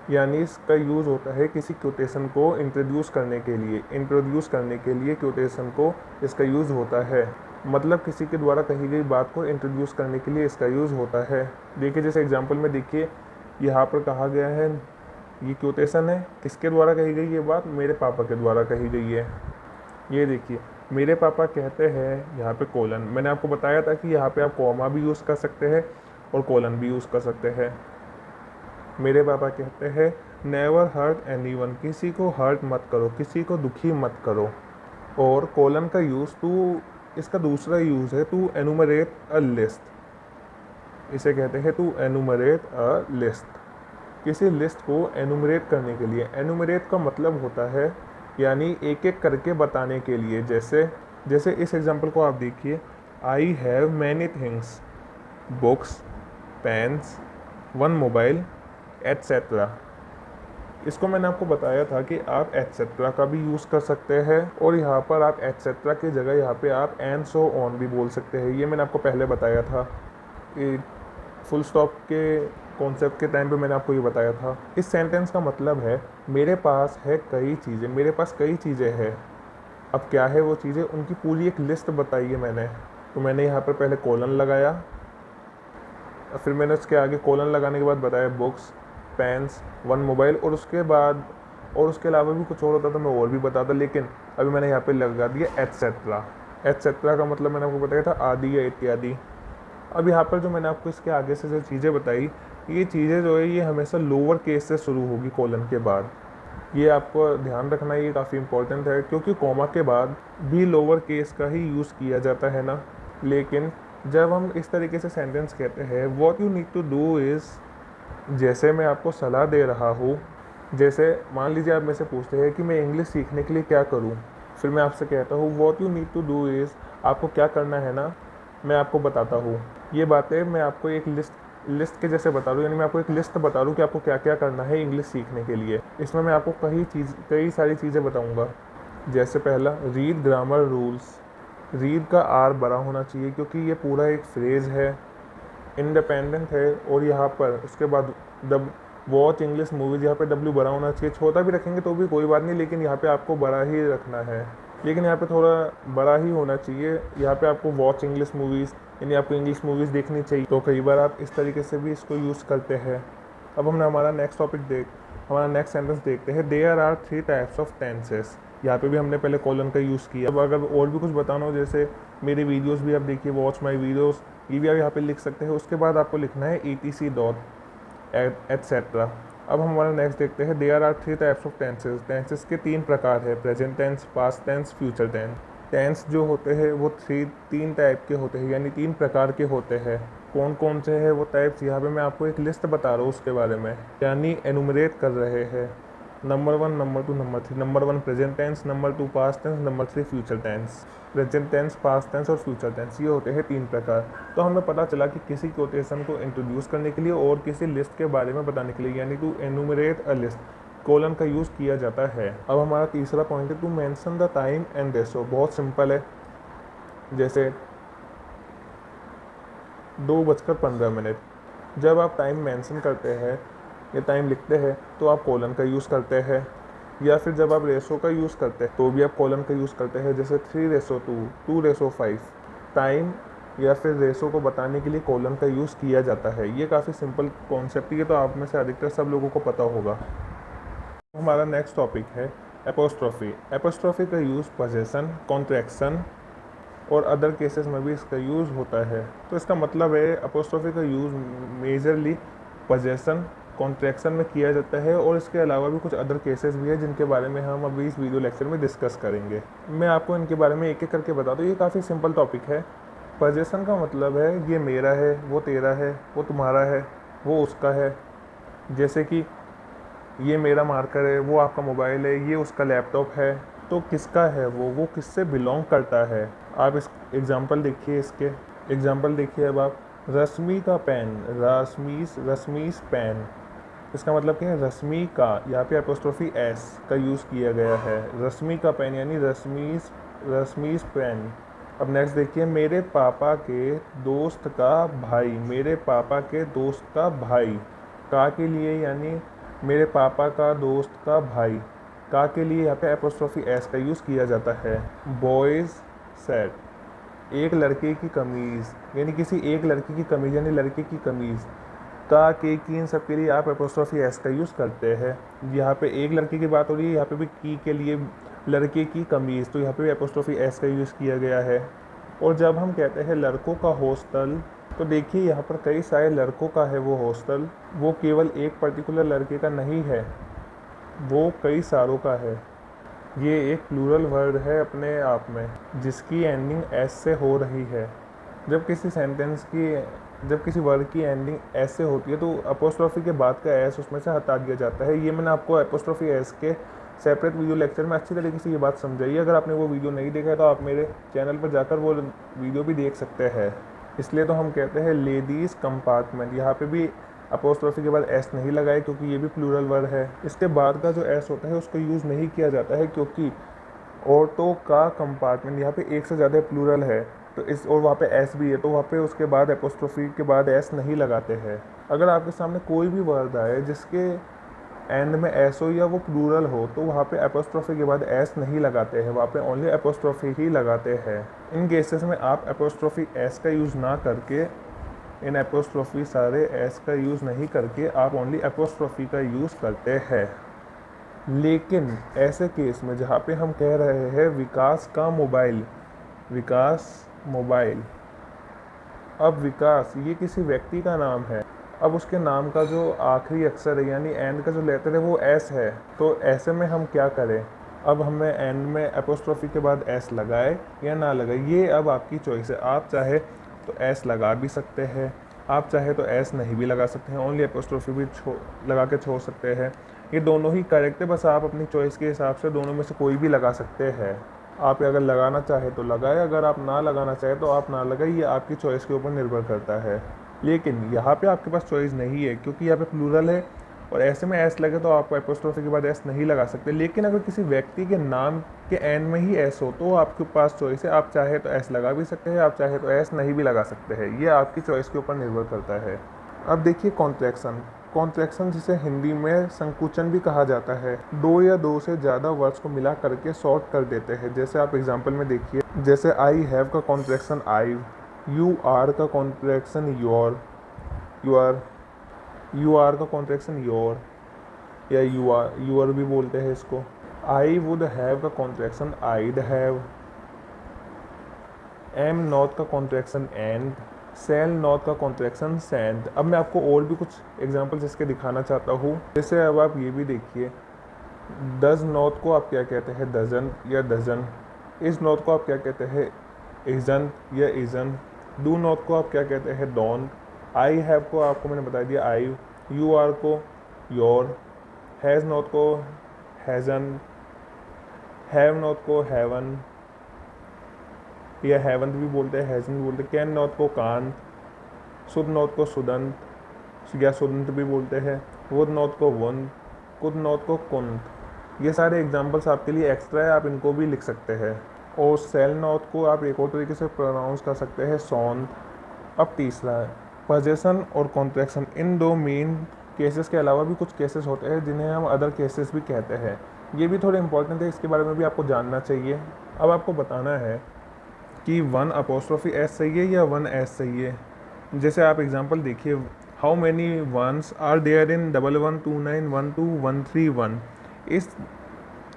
यानी इसका यूज़ होता है किसी क्वोटेशन को इंट्रोड्यूस करने के लिए। इंट्रोड्यूस करने के लिए क्वोटेशन को इसका यूज़ होता है, मतलब किसी के द्वारा कही गई बात को इंट्रोड्यूस करने के लिए इसका यूज़ होता है। देखिए जैसे एग्जांपल में देखिए, यहाँ पर कहा गया है, ये क्वोटेशन है, किसके द्वारा कही गई ये बात, मेरे पापा के द्वारा कही गई है। ये देखिए, मेरे पापा कहते हैं, यहाँ पे कोलन, मैंने आपको बताया था कि यहाँ पे आप कॉमा भी यूज़ कर सकते हैं और कोलन भी यूज़ कर सकते हैं। मेरे पापा कहते हैं नेवर हर्ट एनीवन, किसी को हर्ट मत करो, किसी को दुखी मत करो। और कोलन का यूज़ इसका दूसरा यूज़ है टू एनुमरेट अ लिस्ट, इसे कहते हैं टू एनुमरेट अ लिस्ट। किसी लिस्ट को एनुमरेट करने के लिए, एनुमरेट का मतलब होता है यानी एक एक करके बताने के लिए। जैसे इस एग्जांपल को आप देखिए, I have many things, books, pens, one mobile, etcetera. इसको मैंने आपको बताया था कि आप एट्सेट्रा का भी यूज़ कर सकते हैं और यहाँ पर आप एट्सेट्रा की जगह यहाँ पे आप एंड सो ऑन भी बोल सकते हैं। ये मैंने आपको पहले बताया था, फुल स्टॉप के कॉन्सेप्ट के टाइम पे मैंने आपको ये बताया था। इस सेंटेंस का मतलब है मेरे पास है कई चीज़ें, मेरे पास कई चीज़ें हैं। अब क्या है वो चीज़ें, उनकी पूरी एक लिस्ट बताई है मैंने। तो मैंने यहाँ पर पहले कोलन लगाया, फिर मैंने उसके आगे कोलन लगाने के बाद बताया बुक्स, पेन्स, वन मोबाइल, और उसके अलावा भी कुछ और होता तो मैं और भी बताता, लेकिन अभी मैंने यहाँ पे लगा दिया एट्सेट्रा। एट्सेट्रा का मतलब मैंने आपको बताया था आदि या इत्यादि। अब यहाँ पर जो मैंने आपको इसके आगे से जो चीज़ें बताई, ये चीज़ें जो है ये हमेशा लोअर केस से शुरू होगी कोलन के बाद। ये आपको ध्यान रखना है, ये काफ़ी इंपॉर्टेंट है, क्योंकि कॉमा के बाद भी लोअर केस का ही यूज़ किया जाता है ना। लेकिन जब हम इस तरीके से सेंटेंस कहते हैं, what you need to do is, जैसे मैं आपको सलाह दे रहा हूँ, जैसे मान लीजिए आप मेरे से पूछते हैं कि मैं इंग्लिश सीखने के लिए क्या करूँ, फिर मैं आपसे कहता हूँ what you need to do is, आपको क्या करना है ना, मैं आपको बताता हूँ। ये बातें मैं आपको एक लिस्ट के जैसे बता रहा हूँ, यानी मैं आपको एक लिस्ट बता रहा हूँ कि आपको क्या क्या करना है इंग्लिश सीखने के लिए। इसमें मैं आपको कई सारी चीज़ें बताऊँगा। जैसे पहला, रीड ग्रामर रूल्स। रीड का आर बड़ा होना चाहिए क्योंकि ये पूरा एक फ्रेज़ है, इंडिपेंडेंट है, और यहाँ पर उसके बाद वॉच इंग्लिश मूवीज़, यहाँ पे डब्ल्यू बड़ा होना चाहिए। छोटा भी रखेंगे तो भी कोई बात नहीं, लेकिन यहाँ पे आपको बड़ा ही रखना है, लेकिन यहाँ पे थोड़ा बड़ा ही होना चाहिए। यहाँ पे आपको वॉच इंग्लिश मूवीज़, यानी आपको इंग्लिश मूवीज़ देखनी चाहिए। तो कई बार आप इस तरीके से भी इसको यूज़ करते हैं। अब हम हमारा नेक्स्ट सेंटेंस देखते हैं। There are 3 types of tenses. यहाँ पे भी हमने पहले कॉलन का यूज़ किया। अब अगर और भी कुछ बताना हो, जैसे मेरे वीडियोस भी आप देखिए, वॉच माय वीडियोस, ये भी आप यहाँ पे लिख सकते हैं। उसके बाद आपको लिखना है etc डॉट एट्सेट्रा। अब हम हमारा नेक्स्ट देखते हैं। There are 3 types of tenses. Tenses के 3 प्रकार है, present tense, past tense, future tense. Tense जो होते हैं वो 3 टाइप के होते हैं, यानी 3 प्रकार के होते हैं। कौन कौन से हैं वो टाइप्स, यहाँ पे मैं आपको एक लिस्ट बता रहा हूँ उसके बारे में, यानी एनुमरेट कर रहे हैं। Number 1, number 2, number 3। Number 1 present tense, number 2 past tense, number 3 future tense. Present tense, past tense और फ्यूचर टेंस, ये होते हैं 3 प्रकार। तो हमें पता चला कि किसी कोटेशन को इंट्रोड्यूस करने के लिए और किसी लिस्ट के बारे में बताने के लिए, यानी to enumerate a list, colon का यूज़ किया जाता है। अब हमारा तीसरा पॉइंट है to mention the time and ratio. बहुत सिंपल है, जैसे 2:15। जब आप टाइम मेंशन करते हैं या टाइम लिखते हैं तो आप कोलन का यूज़ करते हैं, या फिर जब आप रेशो का यूज़ करते हैं तो भी आप कोलन का यूज़ करते हैं, जैसे 3:2, 2:5। टाइम या फिर रेशो को बताने के लिए कोलन का यूज़ किया जाता है। ये काफ़ी सिंपल कॉन्सेप्ट है, ये तो आप में से अधिकतर सब लोगों को पता होगा। हमारा नेक्स्ट टॉपिक है एपोस्ट्रोफी। एपोस्ट्रोफी का यूज़ पोजेशन, कॉन्ट्रैक्शन और अदर केसेस में भी इसका यूज़ होता है। तो इसका मतलब है एपोस्ट्रोफी का यूज़ मेजरली पोजेशन, कॉन्ट्रैक्शन में किया जाता है, और इसके अलावा भी कुछ अदर केसेस भी है जिनके बारे में हम अभी इस वीडियो लेक्चर में डिस्कस करेंगे। मैं आपको इनके बारे में एक एक करके बता दूँ। ये काफ़ी सिंपल टॉपिक है। पोजेशन का मतलब है ये मेरा है, वो तेरा है, वो तुम्हारा है, वो उसका है। जैसे कि ये मेरा मार्कर है, वो आपका मोबाइल है, ये उसका लैपटॉप है। तो किसका है वो किससे बिलोंग करता है। आप इस एग्जांपल देखिए, इसके एग्जांपल देखिए। अब आप, रश्मि का पेन, रश्मीस पेन, इसका मतलब क्या है, रश्मि का, यहाँ पे एपोस्ट्रोफी एस का यूज़ किया गया है। रश्मि का पेन यानी रश्मीस पेन। अब नेक्स्ट देखिए, मेरे पापा के दोस्त का भाई, मेरे पापा के दोस्त का भाई, का के लिए यानी मेरे पापा का दोस्त का भाई, का के लिए यहाँ पे एपोस्ट्रोफी एस का यूज़ किया जाता है। बॉयज़ सेट, एक लड़के की कमीज़, यानी किसी एक लड़के की कमीज़ यानी लड़के की कमीज़, का के की, इन सब के लिए आप एपोस्ट्रोफी एस का यूज़ करते हैं। यहाँ पे एक लड़के की बात हो रही है, यहाँ पे भी की के लिए लड़के की कमीज़, तो यहाँ पे भी एपोस्ट्रोफी एस का यूज़ किया गया है। और जब हम कहते हैं लड़कों का हॉस्टल, तो देखिए यहाँ पर कई सारे लड़कों का है वो हॉस्टल, वो केवल एक पर्टिकुलर लड़के का नहीं है, वो कई सारों का है। ये एक प्लूरल वर्ड है अपने आप में, जिसकी एंडिंग एस से हो रही है। जब किसी सेंटेंस की जब किसी वर्ड की एंडिंग एस से होती है तो अपोस्ट्रोफी के बाद का एस उसमें से हटा दिया जाता है। ये मैंने आपको अपोस्ट्रोफी एस के सेपरेट वीडियो लेक्चर में अच्छी तरीके से ये बात समझाई है। अगर आपने वो वीडियो नहीं देखा है तो आप मेरे चैनल पर जाकर वो वीडियो भी देख सकते हैं। इसलिए तो हम कहते हैं लेडीज़ कंपार्टमेंट। यहाँ पे भी अपोस्ट्रोफी के बाद एस नहीं लगाए क्योंकि ये भी प्लूरल वर्ड है। इसके बाद का जो एस होता है उसको यूज़ नहीं किया जाता है क्योंकि औरतों का कंपार्टमेंट यहाँ पे एक से ज़्यादा प्लूरल है तो इस और वहाँ पे एस भी है तो वहाँ पे उसके बाद अपोस्ट्रोफी के बाद एस नहीं लगाते हैं। अगर आपके सामने कोई भी वर्ड आए जिसके एंड में एस हो या वो प्लूरल हो तो वहाँ पे अपोस्ट्रोफी के बाद एस नहीं लगाते हैं, वहाँ पे ओनली अपोस्ट्रोफी ही लगाते हैं। इन केसेस में आप अपोस्ट्रोफी एस का यूज़ ना करके, इन अपोस्ट्रोफी सारे एस का यूज़ नहीं करके आप ओनली अपोस्ट्रोफी का यूज़ करते हैं। लेकिन ऐसे केस में जहाँ पे हम कह रहे हैं विकास का मोबाइल, विकास मोबाइल, अब विकास ये किसी व्यक्ति का नाम है, अब उसके नाम का जो आखिरी अक्षर है यानी एंड का जो लेटर है वो एस है, तो ऐसे में हम क्या करें? अब हमें एंड में अपोस्ट्रोफी के बाद एस लगाए या ना लगाए, ये अब आपकी चॉइस है। आप चाहे तो एस लगा भी सकते हैं, आप चाहे तो एस नहीं भी लगा सकते हैं, ओनली अपोस्ट्रोफी भी लगा के छोड़ सकते हैं। ये दोनों ही करेक्ट है, बस आप अपनी चॉइस के हिसाब से दोनों में से कोई भी लगा सकते हैं। आप अगर लगाना चाहे तो लगाए, अगर आप ना लगाना चाहे तो आप ना लगाए, ये आपकी चॉइस के ऊपर निर्भर करता है। लेकिन यहाँ पे आपके पास चॉइस नहीं है क्योंकि यहाँ पे प्लूरल है और ऐसे में एस लगे तो आप अपोस्ट्रोफी के बाद एस नहीं लगा सकते। लेकिन अगर किसी व्यक्ति के नाम के एंड में ही एस हो तो आपके पास चॉइस है, आप चाहे तो एस लगा भी सकते हैं, आप चाहे तो एस नहीं भी लगा सकते हैं, ये आपकी चॉइस के ऊपर निर्भर करता है। अब देखिए कॉन्ट्रैक्शन, कॉन्ट्रैक्शन जिसे हिंदी में संकुचन भी कहा जाता है, दो या दो से ज़्यादा वर्ड्स को मिला करके शॉर्ट कर देते हैं। जैसे आप एग्जांपल में देखिए, जैसे आई हैव का कॉन्ट्रैक्शन आई, यू आर का कॉन्ट्रैक्शन योर, यू आर का कॉन्ट्रैक्शन योर या यूआर भी बोलते हैं इसको। आई वुड हैव का contraction I'd have, am not का कॉन्ट्रैक्शन एंड, सेल नॉट का कॉन्ट्रैक्शन सेंड। अब मैं आपको और भी कुछ एग्जांपल्स इसके दिखाना चाहता हूँ। जैसे अब आप ये भी देखिए, डज नॉट को आप क्या कहते हैं? डजन या डजन। इज नॉट को आप क्या कहते हैं? इजन या इजन। डू नॉट को आप क्या कहते हैं? डोंट। आई हैव को आपको मैंने बता दिया आई, यू आर को योर, हैज़ नॉट को हैज़न, हैव नॉट को हैवन या हैवंत भी बोलते हैं, हैज़न भी बोलते हैं, कैन नॉट को कांट, शुड नॉट को शुडंत या शुडंत भी बोलते हैं, वुड नॉट को वुंट, कुड नॉट को कुंट। ये सारे एग्जांपल्स आपके लिए एक्स्ट्रा है, आप इनको भी लिख सकते हैं। और सेल नॉट को आप एक और तरीके से प्रोनाउंस कर सकते हैं सॉन्ट। अब तीसरा है पोजेशन और कॉन्ट्रैक्शन। इन दो मेन केसेस के अलावा भी कुछ केसेस होते हैं जिन्हें हम अदर केसेस भी कहते हैं। ये भी थोड़े इंपॉर्टेंट है, इसके बारे में भी आपको जानना चाहिए। अब आपको बताना है कि वन अपोस्ट्रोफी एस सही है या वन एस सही है। जैसे आप एग्जांपल देखिए, how many ones are there in 11291213 इस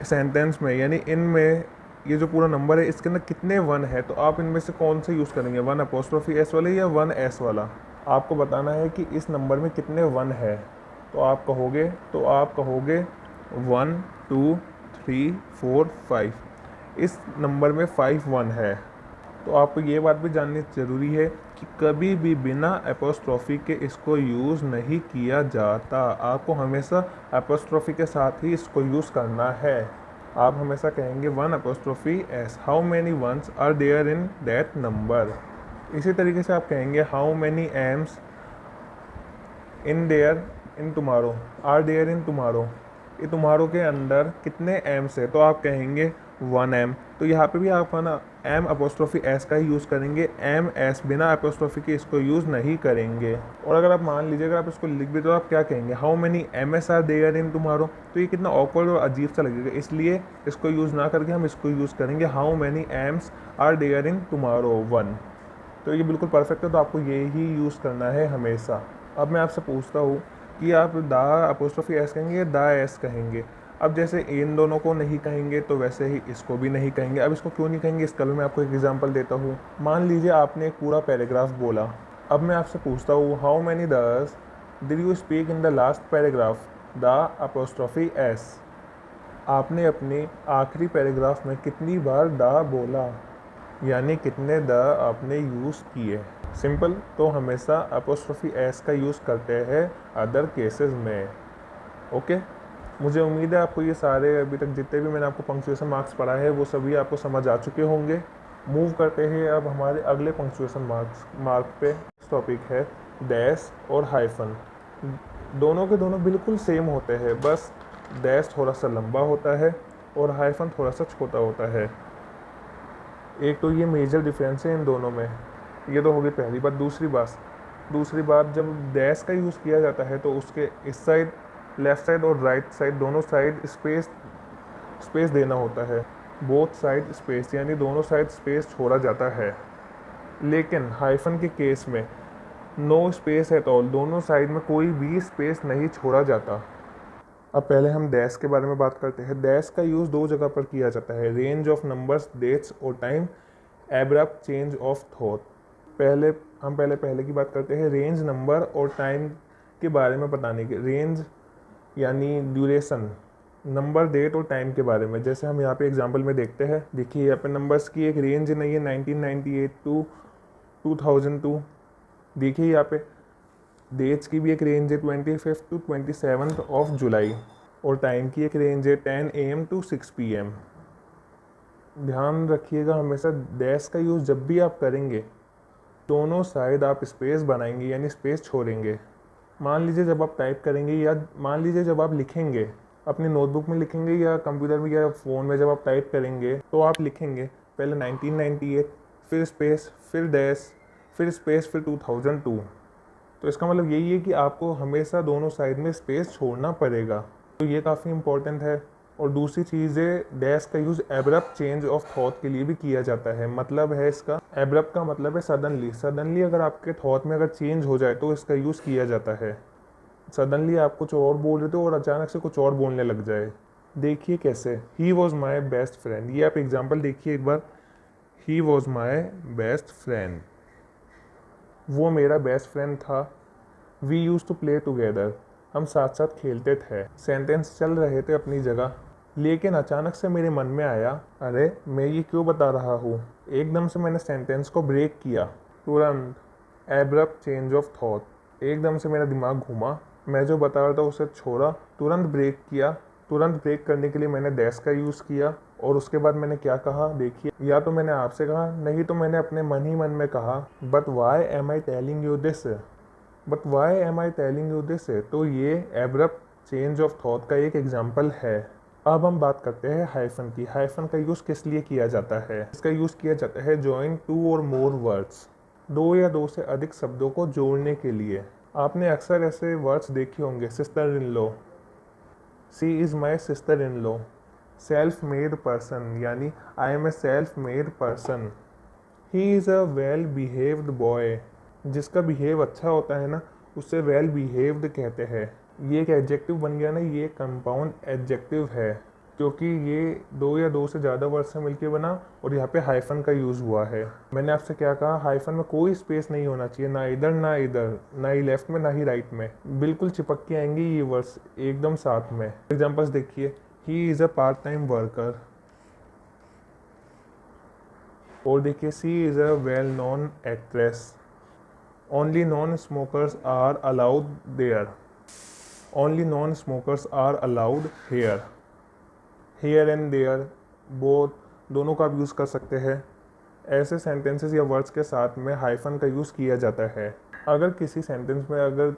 सेंटेंस में, यानी इनमें ये जो पूरा नंबर है इसके अंदर कितने वन है, तो आप इनमें से कौन से यूज़ करेंगे, वन अपोस्ट्रोफी एस वाले या वन एस वाला। आपको बताना है कि इस नंबर में कितने वन है, तो आप कहोगे 1 2 3 4 5, इस नंबर में 5 वन है। तो आपको ये बात भी जाननी ज़रूरी है कि कभी भी बिना अपोस्ट्रोफी के इसको यूज़ नहीं किया जाता। आपको हमेशा अपोस्ट्रोफी के साथ ही इसको यूज़ करना है। आप हमेशा कहेंगे one apostrophe S, how many ones are there in that number. इसी तरीके से आप कहेंगे how many Ms in there in tomorrow, are there in tomorrow, ये टुमारो के अंदर कितने एम्स है, तो आप कहेंगे 1 एम। तो यहाँ पे भी आप ना एम अपोस्ट्रोफी एस का ही यूज़ करेंगे, एम एस बिना अपोस्ट्रोफी के इसको यूज़ नहीं करेंगे। और अगर आप मान लीजिए, अगर आप इसको लिख भी तो आप क्या कहेंगे, how many M S are there in tomorrow, तो ये कितना ऑकवर्ड और अजीब सा लगेगा, इसलिए इसको यूज़ ना करके हम इसको यूज़ करेंगे how many Ms are there in tomorrow 1। तो ये बिल्कुल परफेक्ट है, तो आपको ये ही यूज़ करना है हमेशा। अब मैं आपसे पूछता हूँ कि आप दा अपोस्ट्रोफी एस कहेंगे या दा एस कहेंगे। अब जैसे इन दोनों को नहीं कहेंगे तो वैसे ही इसको भी नहीं कहेंगे। अब इसको क्यों नहीं कहेंगे, इसका भी मैं आपको एक एग्जांपल देता हूँ। मान लीजिए आपने एक पूरा पैराग्राफ बोला, अब मैं आपसे पूछता हूँ हाउ मैनी दस did you speak in the last paragraph, the apostrophe S. आपने अपने आखिरी पैराग्राफ में कितनी बार दा बोला, यानी कितने द आपने यूज़ किए। सिंपल, तो हमेशा अपोस्ट्रोफी एस का यूज़ करते हैं अदर केसेस में। ओके, मुझे उम्मीद है आपको ये सारे अभी तक जितने भी मैंने आपको पंक्चुएशन मार्क्स पढ़ा है वो सभी आपको समझ आ चुके होंगे। मूव करते हैं अब हमारे अगले पंक्चुएशन मार्क पे। टॉपिक है डैश और हाइफन। दोनों के दोनों बिल्कुल सेम होते हैं, बस डैश थोड़ा सा लंबा होता है और हाइफन थोड़ा सा छोटा होता है। एक तो ये मेजर डिफरेंस है इन दोनों में। ये तो होगी पहली बात। दूसरी बात, जब डैश का यूज़ किया जाता है तो उसके इस साइड, लेफ़्ट साइड और राइट साइड, दोनों साइड स्पेस देना होता है। बोथ साइड स्पेस, यानी दोनों साइड स्पेस छोड़ा जाता है। लेकिन हाइफन के केस में नो स्पेस एट ऑल, दोनों साइड में कोई भी स्पेस नहीं छोड़ा जाता। अब पहले हम डैश के बारे में बात करते हैं। डैश का यूज़ दो जगह पर किया जाता है, रेंज ऑफ नंबर्स, डेट्स और time, abrupt change of thought. पहले की बात करते हैं रेंज, नंबर और टाइम के बारे में बताने के। रेंज यानी ड्यूरेशन, नंबर, डेट और टाइम के बारे में। जैसे हम यहाँ पे एग्जांपल में देखते हैं, देखिए यहाँ पे नंबर्स की एक रेंज नहीं है 1998 टू 2002। देखिए यहाँ पे डेट्स की भी एक रेंज है 25 टू 27 ऑफ जुलाई, और टाइम की एक रेंज है 10 AM टू 6 PM। ध्यान रखिएगा हमेशा डैश का यूज़ जब भी आप करेंगे, दोनों साइड आप स्पेस बनाएंगे यानी स्पेस छोड़ेंगे। मान लीजिए जब आप टाइप करेंगे, या मान लीजिए जब आप लिखेंगे, अपनी नोटबुक में लिखेंगे या कंप्यूटर में या फ़ोन में जब आप टाइप करेंगे, तो आप लिखेंगे पहले 1998, फिर स्पेस, फिर डैश, फिर स्पेस, फिर 2002। तो इसका मतलब यही है कि आपको हमेशा दोनों साइड में स्पेस छोड़ना पड़ेगा, तो ये काफ़ी इंपॉर्टेंट है। और दूसरी चीज़ है, डैश का use abrupt change of thought के लिए भी किया जाता है। मतलब है इसका, एब्रप्ट का मतलब है सडनली अगर आपके थॉट में अगर चेंज हो जाए तो इसका यूज़ किया जाता है। सडनली आप कुछ और बोल रहे थे और अचानक से कुछ और बोलने लग जाए। देखिए कैसे, he was my best friend, ये आप एग्जाम्पल देखिए एक बार। He was my best friend, वो मेरा बेस्ट फ्रेंड था। We use to play together, हम साथ साथ खेलते थे। सेंटेंस चल रहे थे अपनी जगह, लेकिन अचानक से मेरे मन में आया, अरे मैं ये क्यों बता रहा हूँ। एकदम से मैंने सेंटेंस को ब्रेक किया, तुरंत। एब्रप्ट चेंज ऑफ थॉट, एकदम से मेरा दिमाग घूमा, मैं जो बता रहा था उसे छोड़ा, तुरंत ब्रेक किया। तुरंत ब्रेक करने के लिए मैंने डैश का यूज़ किया। और उसके बाद मैंने क्या कहा, देखिए, या तो मैंने आपसे कहा, नहीं तो मैंने अपने मन ही मन में कहा, but why am I telling you this, but why am I telling you this. तो ये एब्रप्ट चेंज ऑफ थॉट का एक एग्जाम्पल है। अब हम बात करते हैं हाइफन की। हाइफन का यूज़ किस लिए किया जाता है? इसका यूज़ किया जाता है जॉइन टू और मोर वर्ड्स, दो या दो से अधिक शब्दों को जोड़ने के लिए। आपने अक्सर ऐसे वर्ड्स देखे होंगे, sister in law, she is my sister in law. Self made person, यानी I am a self made person. He is a well behaved boy, जिसका बिहेव अच्छा होता है ना, उससे वेल बिहेव्ड कहते हैं। ये एक एडजेक्टिव बन गया ना, ये कंपाउंड एडजेक्टिव है, क्योंकि ये दो या दो से ज़्यादा वर्ड से मिलके बना और यहाँ पे हाइफन का यूज़ हुआ है। मैंने आपसे क्या कहा, हाइफन में कोई स्पेस नहीं होना चाहिए, ना इधर, ना ही लेफ्ट में, ना ही राइट में। बिल्कुल चिपक के आएंगे ये वर्ड्स एकदम साथ में। एग्जाम्पल्स देखिए, he is a part time worker, और देखिए, she is a well known actress. Only non smokers are allowed there, only non smokers are allowed here. Here and there, both, दोनों का आप यूज़ कर सकते हैं। ऐसे सेंटेंसेस या वर्ड्स के साथ में हाइफन का यूज़ किया जाता है। अगर किसी सेंटेंस में अगर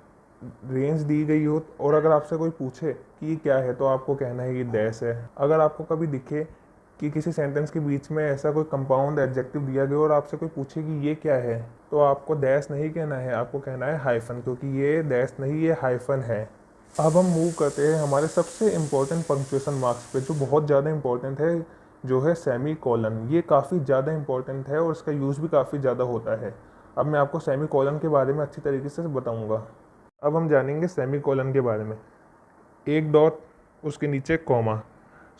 रेंज दी गई हो और अगर आपसे कोई पूछे कि ये क्या है, तो आपको कहना है ये डैश है। अगर आपको कभी दिखे कि किसी सेंटेंस के बीच में ऐसा कोई कंपाउंड एडजेक्टिव दिया गया और आपसे कोई पूछे कि ये क्या है, तो आपको डैश नहीं कहना है, आपको कहना है हाइफन, क्योंकि ये डैश नहीं, ये हाइफन है। अब हम मूव करते हैं हमारे सबसे इम्पोर्टेंट पंक्चुएशन मार्क्स पे, जो बहुत ज़्यादा इम्पोर्टेंट है, जो है सेमी कॉलन। ये काफ़ी ज़्यादा इम्पोर्टेंट है और इसका यूज़ भी काफ़ी ज़्यादा होता है। अब मैं आपको सेमी कॉलन के बारे में अच्छी तरीके से बताऊँगा। अब हम जानेंगे सेमी कॉलन के बारे में। एक डॉट, उसके नीचे कॉमा।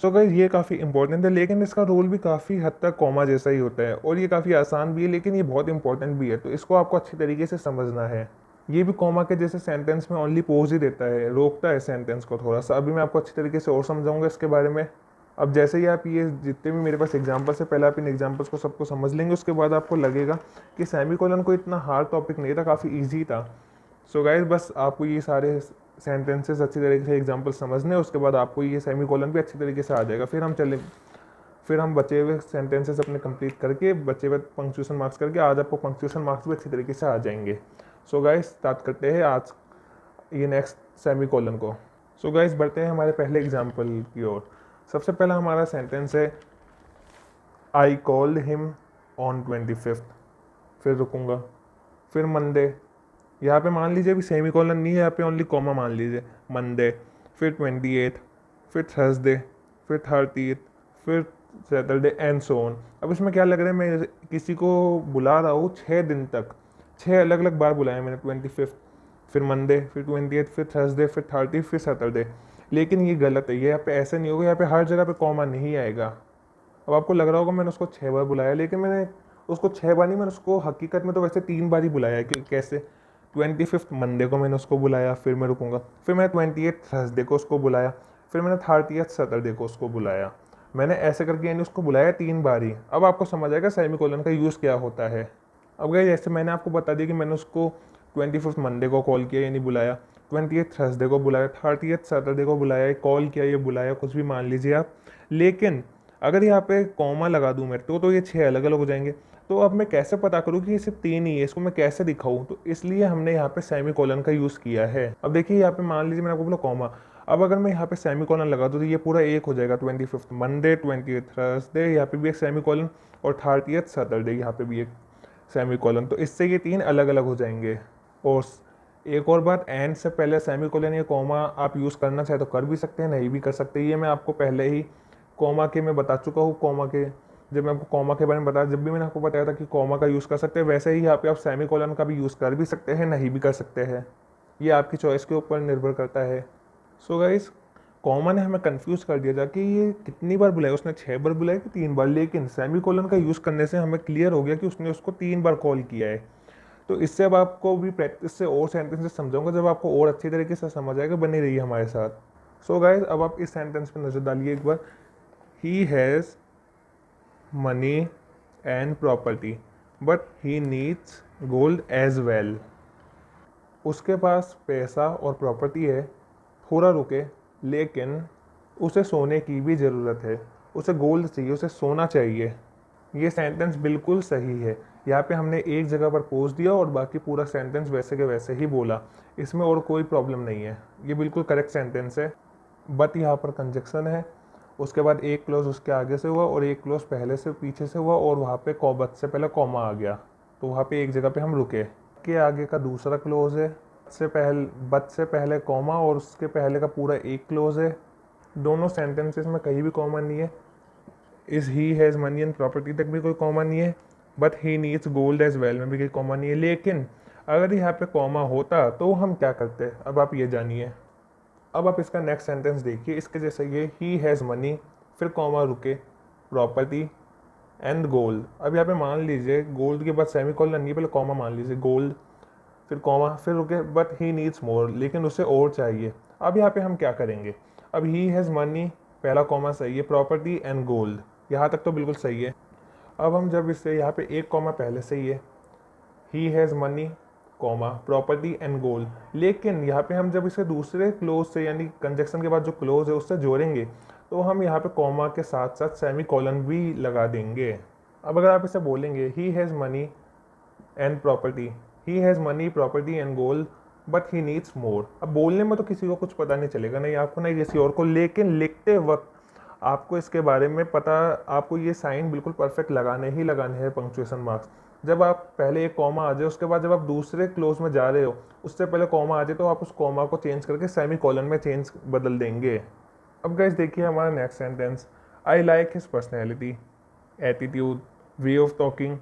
सो गाइस, ये काफ़ी इंपॉर्टेंट है, लेकिन इसका रोल भी काफ़ी हद तक कॉमा जैसा ही होता है, और ये काफ़ी आसान भी है, लेकिन ये बहुत इंपॉर्टेंट भी है, तो इसको आपको अच्छी तरीके से समझना है। ये भी कॉमा के जैसे सेंटेंस में ओनली पोज ही देता है, रोकता है सेंटेंस को थोड़ा सा। अभी मैं आपको अच्छी तरीके से और समझाऊंगा इसके बारे में। अब जैसे ही आप ये जितने भी मेरे पास एग्जांपल्स है, पहले आप इन एग्जांपल्स को सबको समझ लेंगे, उसके बाद आपको लगेगा कि सेमीकोलन को इतना हार्ड टॉपिक नहीं था, काफ़ी ईजी था। सो गाइस बस आपको ये सारे सेंटेंसेस अच्छी तरीके से एग्जांपल समझने, उसके बाद आपको ये सेमीकोलन भी अच्छी तरीके से आ जाएगा। फिर हम बचे हुए सेंटेंसेस अपने कंप्लीट करके, बचे हुए पंक्चुएशन मार्क्स करके, आज आपको पंक्चुएशन मार्क्स भी अच्छी तरीके से आ जाएंगे। सो गाइस स्टार्ट करते हैं आज ये नेक्स्ट सेमीकोलन को। सो गाइस बढ़ते हैं हमारे पहले एग्जाम्पल की ओर। सबसे पहला हमारा सेंटेंस है I called him on 25th, फिर रुकूंगा, फिर मंडे, यहाँ पे मान लीजिए अभी सेमीकोलन नहीं है, यहाँ पे ओनली कॉमा मान लीजिए, मंडे, फिर 28, फिर थर्सडे, फिर 30, फिर सैटरडे एंड सो ऑन। अब इसमें क्या लग रहा है, मैं किसी को बुला रहा हूँ 6 दिन तक, 6 अलग अलग बार बुलाया मैंने, 25th, फिर मंडे, फिर 28, फिर थर्सडे, फिर 30, फिर सैटरडे। लेकिन ये गलत है, ये यहाँ पे ऐसे नहीं होगा, यहाँ पे हर जगह पे कॉमा नहीं आएगा। अब आपको लग रहा होगा मैंने उसको 6 बार बुलाया, लेकिन मैंने उसको 6 बार नहीं, मैंने उसको हकीकत में तो वैसे 3 बार ही बुलाया है। कि कैसे, 25th मंडे को मैंने उसको बुलाया, फिर मैं रुकूंगा, फिर मैंने 28 थर्सडे को उसको बुलाया, फिर मैंने 30 सैटरडे को उसको बुलाया। मैंने ऐसे करके यानी उसको बुलाया 3 बार ही। अब आपको समझ आएगा सेमीकोलन का यूज़ क्या होता है। अब गाइस जैसे मैंने आपको बता दिया कि मैंने उसको 25th मंडे को कॉल किया यानी बुलाया, 28 थर्सडे को बुलाया, 30 सैटरडे को बुलाया, कॉल किया, ये बुलाया, कुछ भी मान लीजिए आप। लेकिन अगर यहाँ पे कॉमा लगा दूँ मेरे तो ये 6 अलग अलग हो जाएंगे। तो अब मैं कैसे पता करूँ कि ये सिर्फ 3 ही है, इसको मैं कैसे दिखाऊँ? तो इसलिए हमने यहाँ पे सेमीकोलन का यूज़ किया है। अब देखिए यहाँ पे मान लीजिए मैंने आपको बोला कॉमा, अब अगर मैं यहाँ पे सेमीकोलन लगा दूँ तो ये पूरा एक हो जाएगा, 25th मंडे, 28 थर्सडे, यहाँ पे भी एक सेमीकोलन, और 30 सैटरडे, यहाँ पे भी एक सेमीकोलन। तो इससे ये 3 अलग अलग हो जाएंगे। और एक और बात, एंड से पहले सेमीकोलन या कॉमा आप यूज़ करना चाहे तो कर भी सकते हैं, नहीं भी कर सकते। ये मैं आपको पहले ही कॉमा के मैं बता चुका हूँ। कॉमा के जब मैं आपको कॉमा के बारे में बताया, जब भी मैंने आपको बताया था कि कॉमा का यूज़ कर सकते हैं, वैसे ही यहाँ पे आप सेमीकोलन का भी यूज़ कर भी सकते हैं, नहीं भी कर सकते हैं। ये आपकी चॉइस के ऊपर निर्भर करता है। सो गाइस कॉमा ने हमें कंफ्यूज कर दिया था कि ये कितनी बार बुलाया, उसने 6 बार बुलाया कि 3 बार, लेकिन सेमीकोलन का यूज़ करने से हमें क्लियर हो गया कि उसने उसको 3 बार कॉल किया है। तो इससे अब आपको भी प्रैक्टिस से और सेंटेंसेस समझाऊंगा, जब आपको और अच्छी तरीके से समझ आएगा। बनी रहिए हमारे साथ। सो गाइस अब आप इस सेंटेंस पे नज़र डालिए एक बार। He has money and property but he needs gold as well. उसके पास पैसा और प्रॉपर्टी है, थोड़ा रुके, लेकिन उसे सोने की भी ज़रूरत है। उसे गोल्ड चाहिए, उसे सोना चाहिए। ये सेंटेंस बिल्कुल सही है। यहाँ पे हमने एक जगह पर पोज दिया और बाकी पूरा सेंटेंस वैसे के वैसे ही बोला, इसमें और कोई प्रॉब्लम नहीं है। ये बिल्कुल करेक्ट सेंटेंस है। बट यहाँ पर कंजक्शन है, उसके बाद एक क्लोज उसके आगे से हुआ और एक क्लोज पहले से पीछे से हुआ, और वहाँ पे बट से पहले कॉमा आ गया, तो वहाँ पे एक जगह पे हम रुके। के आगे का दूसरा क्लोज है, बट से पहले कॉमा और उसके पहले का पूरा एक क्लोज है। दोनों सेंटेंसेस में कहीं भी कॉमा नहीं है। इस he has money and property तक भी कोई कॉमा नहीं है। But he needs gold as well में भी कोई कॉमा नहीं है। लेकिन अगर यहाँ पे कॉमा होता तो हम क्या करते, अब आप ये जानिए। अब आप इसका नेक्स्ट सेंटेंस देखिए, इसके जैसे ये ही हैज़ मनी, फिर कॉमा रुके, प्रॉपर्टी एंड गोल्ड। अब यहाँ पे मान लीजिए गोल्ड के बाद सेमीकोलन नहीं, पहले कॉमा मान लीजिए, गोल्ड, फिर कॉमा, फिर रुके, बट ही नीड्स मोर, लेकिन उसे और चाहिए। अब यहाँ पे हम क्या करेंगे, अब ही हैज़ मनी, पहला कॉमा सही है, प्रॉपर्टी एंड गोल्ड, यहाँ तक तो बिल्कुल सही है। अब हम जब इससे यहाँ पे एक कॉमा पहले से ही है, ही has money, comma, property and gold, लेकिन यहाँ पे हम जब इसे दूसरे क्लोज से यानी कंजक्शन के बाद जो क्लोज है उससे जोड़ेंगे तो हम यहाँ पे कॉमा के साथ साथ सेमीकोलन भी लगा देंगे। अब अगर आप इसे बोलेंगे ही has money and property, he has money, property and gold but he needs more. अब बोलने में तो किसी को कुछ पता नहीं चलेगा, नहीं आपको नहीं किसी और को, लेकिन लिखते वक्त आपको इसके बारे में पता, आपको ये साइन बिल्कुल परफेक्ट लगाने ही लगाने हैं, पंक्चुएशन मार्क्स। जब आप पहले एक कॉमा आ जाए, उसके बाद जब आप दूसरे क्लोज में जा रहे हो उससे पहले कॉमा आ जाए, तो आप उस कॉमा को चेंज करके सेमीकोलन में बदल देंगे। अब गाइस देखिए हमारा next sentence, I like his personality, attitude, way of talking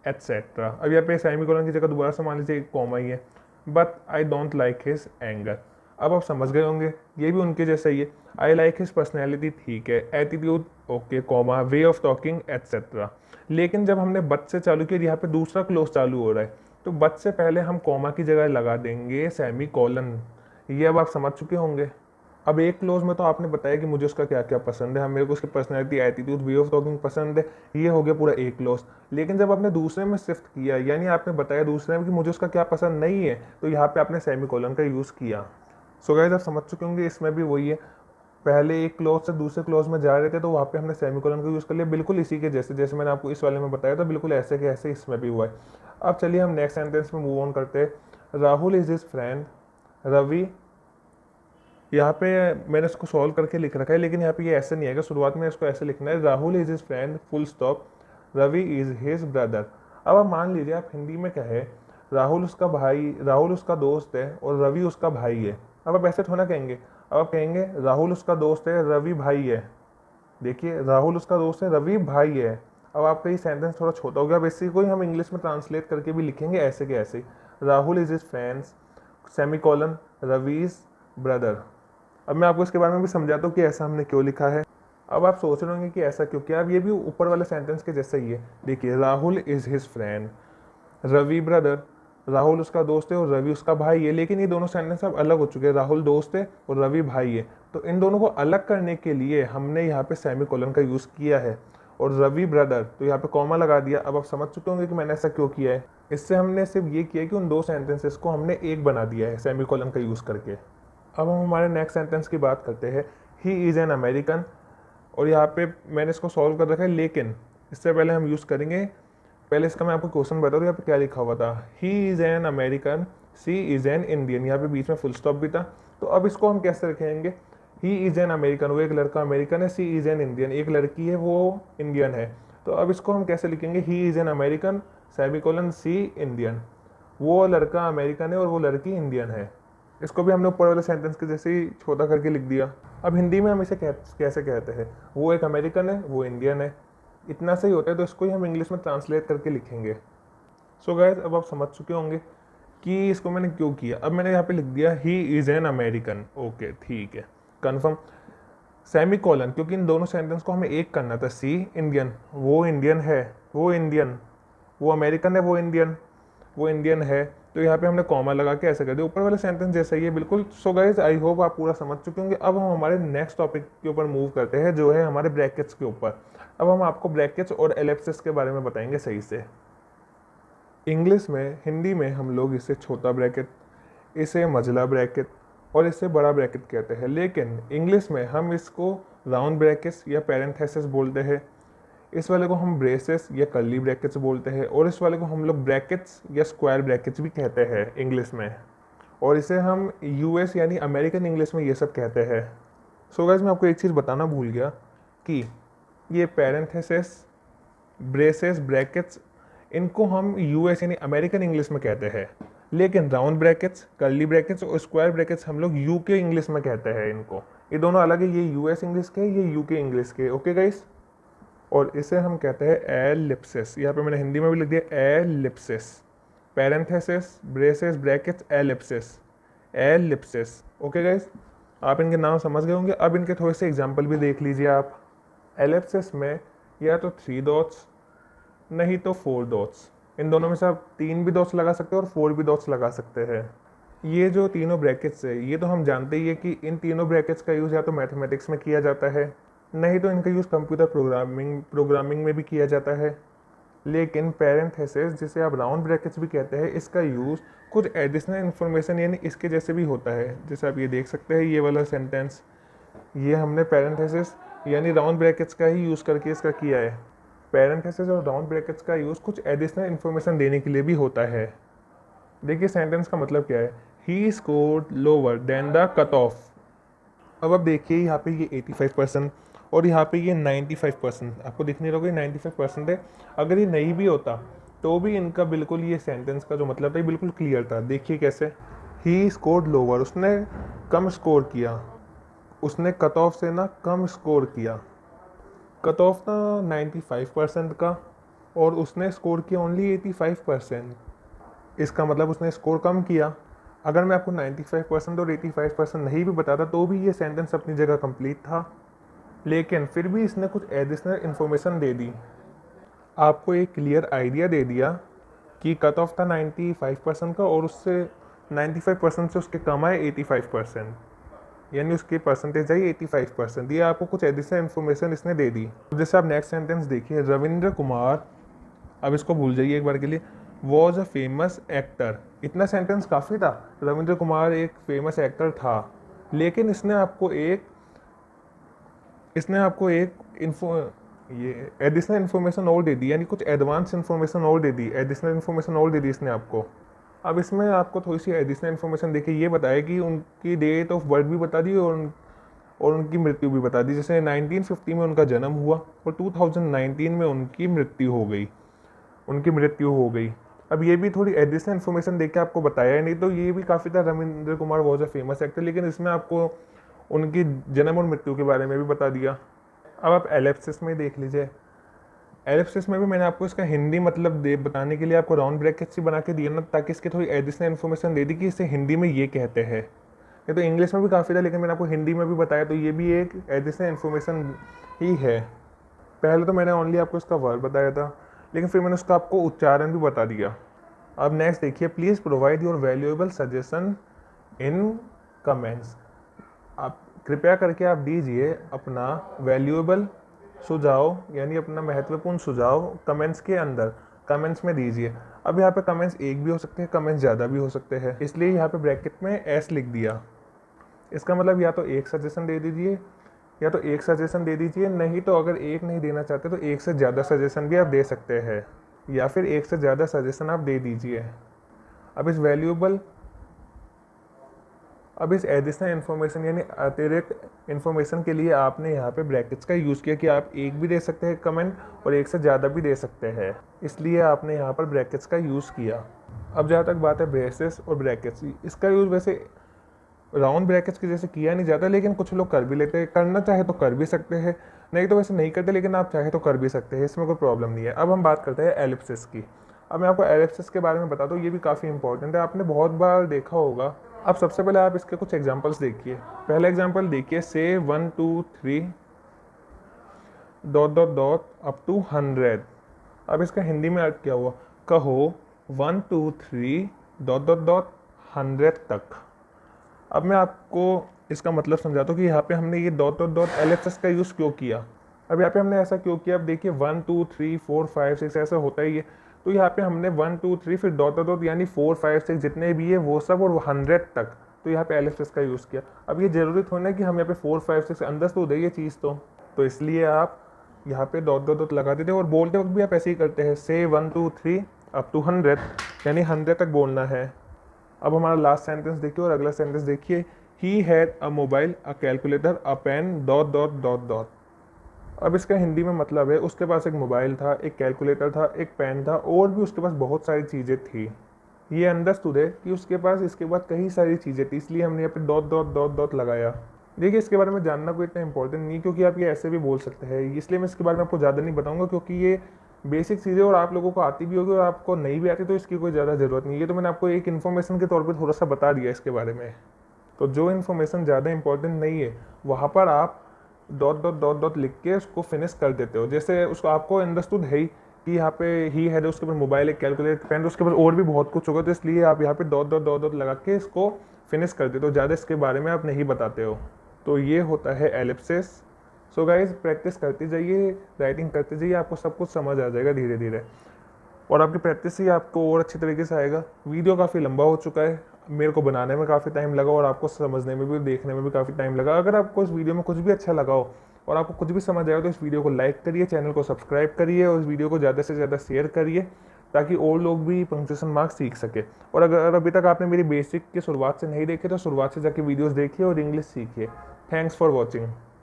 etcetera. अब यहाँ पे सेमीकोलन की जगह दोबारा से मान लीजिए एक कॉमा ही है, but I don't like his anger. अब आप समझ गए होंगे, ये भी उनके जैसा ही है। आई लाइक हिज पर्सनैलिटी ठीक है, attitude okay, comma, way of talking etcetera. लेकिन जब हमने बट से चालू किया, यहाँ पे दूसरा क्लोज चालू हो रहा है, तो बट से पहले हम कॉमा की जगह लगा देंगे सेमीकोलन। ये अब आप समझ चुके होंगे। अब एक क्लोज में तो आपने बताया कि मुझे उसका क्या क्या पसंद है, मेरे को उसकी personality, attitude, way of talking पसंद है, ये हो गया पूरा एक क्लोज। लेकिन जब आपने दूसरे में शिफ्ट किया, यानी आपने बताया दूसरे में कि मुझे उसका क्या पसंद नहीं है, तो यहाँ पे आपने सेमीकोलन का यूज़ किया। सो गाइस आप समझ चुके होंगे, इसमें भी वही है, पहले एक क्लोज से दूसरे क्लोज में जा रहे थे तो वहाँ पे हमने सेमीकोलन का यूज़ कर लिया, बिल्कुल इसी के जैसे जैसे मैंने आपको इस वाले में बताया था, बिल्कुल ऐसे के ऐसे इसमें भी हुआ है। अब चलिए हम नेक्स्ट सेंटेंस में मूव ऑन करते हैं। Rahul is his friend, Ravi, यहाँ पे मैंने इसको सॉल्व करके लिख रखा है, लेकिन यहाँ पे ये ऐसे नहीं आएगा, शुरुआत में इसको ऐसे लिखना है, Rahul is his friend full stop, Ravi is his brother. अब आप मान लीजिए आप हिंदी में क्या है, राहुल उसका भाई, राहुल उसका दोस्त है और रवि उसका भाई है। अब आप ऐसे थोड़ा कहेंगे, अब आप कहेंगे राहुल उसका दोस्त है, रवि भाई है। देखिए राहुल उसका दोस्त है, रवि भाई है। अब आपका ये सेंटेंस थोड़ा छोटा हो गया, अब इसी को ही हम इंग्लिश में ट्रांसलेट करके भी लिखेंगे ऐसे के ऐसे, Rahul is his friends semicolon Ravi is brother. अब मैं आपको इसके बारे में भी समझाता हूँ कि ऐसा हमने क्यों लिखा है। अब आप सोच रहे होंगे कि ऐसा क्यों किया, अब ये भी ऊपर वाले सेंटेंस के जैसा ही है। देखिए Rahul is his friend, Ravi brother, Rahul उसका दोस्त है और रवि उसका भाई है, लेकिन ये दोनों सेंटेंस अब अलग हो चुके हैं, राहुल दोस्त है और रवि भाई है। तो इन दोनों को अलग करने के लिए हमने यहाँ पे सेमीकोलन का यूज़ किया है, और रवि ब्रदर तो यहाँ पे कॉमा लगा दिया। अब आप समझ चुके होंगे कि मैंने ऐसा क्यों किया है। इससे हमने सिर्फ ये किया कि उन दो सेंटेंसेस को हमने एक बना दिया है सेमीकोलन का यूज़ करके। अब हम हमारे नेक्स्ट सेंटेंस की बात करते हैं। ही इज़ एन अमेरिकन, और यहाँ पे मैंने इसको सॉल्व कर रखा है, लेकिन इससे पहले हम यूज़ करेंगे, पहले इसका मैं आपको क्वेश्चन बता दूँ यहाँ पे क्या लिखा हुआ था। He is an American, she is an Indian, यहाँ पे बीच में फुल स्टॉप भी था। तो अब इसको हम कैसे रखेंगे, ही इज़ एन अमेरिकन, वो एक लड़का अमेरिकन है, सी इज़ एन इंडियन, एक लड़की है वो इंडियन है। तो अब इसको हम कैसे लिखेंगे, he is an American semicolon she Indian, वो लड़का अमेरिकन है और वो लड़की इंडियन है। इसको भी हमने ऊपर वाले सेंटेंस के जैसे ही छोटा करके लिख दिया। अब हिंदी में हम इसे कैसे कहते हैं, वो एक अमेरिकन है, वो इंडियन है, इतना सही होता है। तो इसको ही हम इंग्लिश में ट्रांसलेट करके लिखेंगे। सो गाइस अब आप समझ चुके होंगे कि इसको मैंने क्यों किया। अब मैंने यहाँ पे लिख दिया ही इज़ एन अमेरिकन, ओके ठीक है, कन्फर्म। सेमी कॉलन, क्योंकि इन दोनों सेंटेंस को हमें एक करना था, सी इंडियन, वो इंडियन है, वो इंडियन, वो अमेरिकन है, वो इंडियन है। तो यहाँ पे हमने कॉमा लगा के ऐसे कर दिया, ऊपर वाले सेंटेंस जैसा ही है बिल्कुल। सो गाइस आई होप आप पूरा समझ चुके होंगे। अब हम हमारे नेक्स्ट टॉपिक के ऊपर मूव करते हैं, जो है हमारे ब्रैकेट्स के ऊपर। अब हम आपको ब्रैकेट्स और एलिप्सिस के बारे में बताएंगे सही से। इंग्लिश में, हिंदी में हम लोग इसे छोटा ब्रैकेट, इसे मझला ब्रैकेट और इसे बड़ा ब्रैकेट कहते हैं, लेकिन इंग्लिश में हम इसको राउंड ब्रैकेट्स या पैरेंथेसिस बोलते हैं। इस वाले को हम ब्रेसेस या कर्ली ब्रैकेट्स बोलते हैं, और इस वाले को हम लोग ब्रैकेट्स या स्क्वायर ब्रैकेट्स भी कहते हैं इंग्लिश में, और इसे हम यूएस यानी अमेरिकन इंग्लिश में ये सब कहते हैं। सो गाइस मैं आपको एक चीज़ बताना भूल गया कि ये पैरेंथेसिस, ब्रेसेस, ब्रैकेट्स, इनको हम यूएस यानी अमेरिकन इंग्लिश में कहते हैं, लेकिन राउंड ब्रैकेट्स, कर्ली ब्रैकेट्स और स्क्वायर ब्रैकेट्स हम लोग यूके इंग्लिश में कहते हैं इनको। ये दोनों अलग है, ये यूएस इंग्लिश के, ये यूके इंग्लिश के, ओके गाइस। और इसे हम कहते हैं एलिप्सिस, यहाँ पे मैंने हिंदी में भी लिख दिया Ellipsis, parenthesis, braces, brackets, Ellipsis, Ellipsis, okay guys. आप इनके नाम समझ गए होंगे। अब इनके थोड़े से एग्जाम्पल भी देख लीजिए आप। एलिप्सिस में या तो 3 डॉट्स, नहीं तो 4 डॉट्स, इन दोनों में से आप 3 भी डॉट्स लगा सकते हैं और 4 भी डॉट्स लगा सकते हैं। ये जो तीनों ब्रैकेट्स है, ये तो हम जानते ही है कि इन तीनों ब्रैकेट्स का यूज़ या तो मैथमेटिक्स में किया जाता है, नहीं तो इनका यूज़ कंप्यूटर प्रोग्रामिंग में भी किया जाता है। लेकिन पैरेंथेसिस, जिसे आप राउंड ब्रैकेट्स भी कहते हैं, इसका यूज़ कुछ एडिशनल इन्फॉर्मेशन यानी इसके जैसे भी होता है। जैसे आप ये देख सकते हैं, ये वाला सेंटेंस, ये हमने पैरेंथेसिस यानी राउंड ब्रैकेट्स का ही यूज़ करके इसका किया है। पैरेंथेसिस और राउंड ब्रैकेट्स का यूज़ कुछ एडिशनल इन्फॉर्मेशन देने के लिए भी होता है। देखिए सेंटेंस का मतलब क्या है, he scored lower than the cut off. अब देखिए यहाँ पे ये 85% और यहाँ पे ये 95%, आपको दिख नहीं रहा होगा 95% है। अगर ये नहीं भी होता तो भी इनका बिल्कुल ये सेंटेंस का जो मतलब था ये बिल्कुल क्लियर था। देखिए कैसे, ही स्कोर्ड लोअर, उसने कम स्कोर किया, उसने कट ऑफ से ना कम स्कोर किया। कट ऑफ था 95% का और उसने स्कोर किया ओनली 85%, इसका मतलब उसने स्कोर कम किया। अगर मैं आपको 95% और 85% नहीं भी बताता तो भी ये सेंटेंस अपनी जगह कंप्लीट था, लेकिन फिर भी इसने कुछ एडिशनल इन्फॉर्मेशन दे दी, आपको एक क्लियर आइडिया दे दिया कि कट ऑफ था 95% का और उससे 95% से उसके कम आए 85%। यानी उसकी परसेंटेज आई 85%। ये आपको कुछ एडिशनल इन्फॉर्मेशन इसने दे दी। जैसे आप नेक्स्ट सेंटेंस देखिए, रविंद्र कुमार, अब इसको भूल जाइए एक बार के लिए, वॉज अ फेमस एक्टर। इतना सेंटेंस काफ़ी था, रविंद्र कुमार एक फेमस एक्टर था, लेकिन इसने आपको एक ये एडिशनल इन्फॉर्मेशन और दे दी, यानी कुछ एडवांस इन्फॉर्मेशन और दे दी, एडिशनल इन्फॉर्मेशन और दे दी इसने आपको। अब इसमें आपको थोड़ी सी एडिशनल इन्फॉर्मेशन देखिए, ये बताया कि उनकी डेट ऑफ बर्थ भी बता दी और उनकी मृत्यु भी बता दी। जैसे 1950 में उनका जन्म हुआ और 2019 में उनकी मृत्यु हो गई। अब ये भी थोड़ी एडिशनल इन्फॉर्मेशन देके आपको बताया, नहीं तो ये भी काफ़ी था, Ravindra Kumar was a famous actor, लेकिन इसमें आपको उनकी जन्म और मृत्यु के बारे में भी बता दिया। अब आप एलिप्सिस में देख लीजिए, एलिप्सिस में भी मैंने आपको इसका हिंदी मतलब बताने के लिए आपको राउंड ब्रैकेट्स ही बना के दिया ना, ताकि इसकी थोड़ी एडिशनल इन्फॉर्मेशन दे दी कि इसे हिंदी में ये कहते हैं। ये तो इंग्लिश में भी काफ़ी था, लेकिन मैंने आपको हिंदी में भी बताया, तो ये भी एक एडिशनल इन्फॉर्मेशन ही है। पहले तो मैंने ओनली आपको इसका वर्ब बताया था, लेकिन फिर मैंने उसका आपको उच्चारण भी बता दिया। अब नेक्स्ट देखिए, please provide your valuable suggestion in comments. आप कृपया करके आप दीजिए अपना वैल्यूएबल सुझाव, यानी अपना महत्वपूर्ण सुझाव कमेंट्स के अंदर, कमेंट्स में दीजिए। अब यहाँ पे कमेंट्स एक भी हो सकते हैं, कमेंट्स ज़्यादा भी हो सकते हैं, इसलिए यहाँ पे ब्रैकेट में एस लिख दिया। इसका मतलब या तो एक सजेशन दे दीजिए, नहीं तो अगर एक नहीं देना चाहते तो एक से ज़्यादा सजेशन भी आप दे सकते हैं, या फिर एक से ज़्यादा सजेशन आप दे दीजिए। अब इस एडिशनल इन्फॉर्मेशन यानी अतिरिक्त इन्फॉर्मेशन के लिए आपने यहाँ पे ब्रैकेट्स का यूज़ किया कि आप एक भी दे सकते हैं कमेंट और एक से ज़्यादा भी दे सकते हैं, इसलिए आपने यहाँ पर ब्रैकेट्स का यूज़ किया। अब जहाँ तक बात है ब्रेसेस और ब्रैकेट्स, इसका यूज़ वैसे राउंड ब्रैकेट्स की जैसे किया नहीं जाता, लेकिन कुछ लोग कर भी लेते हैं, करना चाहे तो कर भी सकते हैं, नहीं तो वैसे नहीं करते, लेकिन आप चाहे तो कर भी सकते हैं, इसमें कोई प्रॉब्लम नहीं है। अब हम बात करते हैं एलिप्सिस की। अब मैं आपको एलिप्सिस के बारे में बताता हूँ, ये भी काफ़ी इंपॉर्टेंट है, आपने बहुत बार देखा होगा। अब सबसे पहले आप इसके कुछ एग्जांपल्स देखिए। पहला एग्जांपल देखिए, से 1 2 3 ... अप टू 100। अब इसका हिंदी में अर्थ क्या हुआ, कहो 1 2 3 ... 100 तक। अब मैं आपको इसका मतलब समझाता हूँ कि यहाँ पे हमने ये ... एलिप्सिस का यूज़ क्यों किया। अब यहाँ पे हमने ऐसा क्यों किया, अब देखिए 1 2 3 4 5 6 ऐसा होता ही है, तो यहाँ पे हमने 1 2 3 फिर ... यानी 4 5 6 जितने भी है वो सब और 100 तक, तो यहाँ पे एलिप्सिस का यूज़ किया। अब ये ज़रूरी थोड़ा कि हम यहाँ पे 4 5 6 अंदर तो दे ये चीज़, तो इसलिए आप यहाँ पे ... लगा देते, और बोलते वक्त भी आप ऐसे ही करते हैं, से 1 2 3 अप टू 100, यानी 100 तक बोलना है। अब हमारा लास्ट सेंटेंस देखिए और अगला सेंटेंस देखिए, he had a mobile, a calculator, a pen ... अब इसका हिंदी में मतलब है उसके पास एक मोबाइल था, एक कैलकुलेटर था, एक पेन था, और भी उसके पास बहुत सारी चीज़ें थी। ये अंडरस्टूड है कि उसके पास इसके बाद कई सारी चीज़ें थी, इसलिए हमने यहाँ पे ... लगाया। देखिए इसके बारे में जानना कोई इतना इंपॉर्टेंट नहीं, क्योंकि आप ये ऐसे भी बोल सकते हैं, इसलिए मैं इसके बारे में आपको ज़्यादा नहीं बताऊँगा, क्योंकि ये बेसिक चीज़ें और आप लोगों को आती भी होगी और आपको नहीं भी आती, तो इसकी कोई ज़्यादा ज़रूरत नहीं है। तो मैंने आपको एक इन्फॉर्मेशन के तौर पर थोड़ा सा बता दिया इसके बारे में। तो जो इन्फॉर्मेशन ज़्यादा इंपॉर्टेंट नहीं है वहाँ पर आप ... लिख के उसको फिनिश कर देते हो। जैसे उसको आपको अंडरस्टूड है ही कि यहाँ पे ही है, उसके पास मोबाइल, एक कैलकुलेटर, पेन, उसके पास और भी बहुत कुछ होगा, तो इसलिए आप यहाँ पे ... लगा के इसको फिनिश कर देते हो, ज़्यादा इसके बारे में आप नहीं बताते हो। तो ये होता है एलिप्सिस। सो गाइज प्रैक्टिस करते जाइए, राइटिंग करते जाइए, आपको सब कुछ समझ आ जाएगा धीरे धीरे, और आपकी प्रैक्टिस ही आपको और अच्छी तरीके से आएगा। वीडियो काफ़ी लंबा हो चुका है, मेरे को बनाने में काफ़ी टाइम लगा और आपको समझने में भी, देखने में भी काफ़ी टाइम लगा। अगर आपको इस वीडियो में कुछ भी अच्छा लगा हो और आपको कुछ भी समझ आया तो इस वीडियो को लाइक करिए, चैनल को सब्सक्राइब करिए और इस वीडियो को ज़्यादा से ज़्यादा शेयर करिए, ताकि और लोग भी पंक्चुएशन मार्क्स सीख सके। और अगर अभी तक आपने मेरी बेसिक की शुरुआत से नहीं देखे तो शुरुआत से जाके वीडियोज़ देखिए और इंग्लिश सीखिए। Thanks for watching.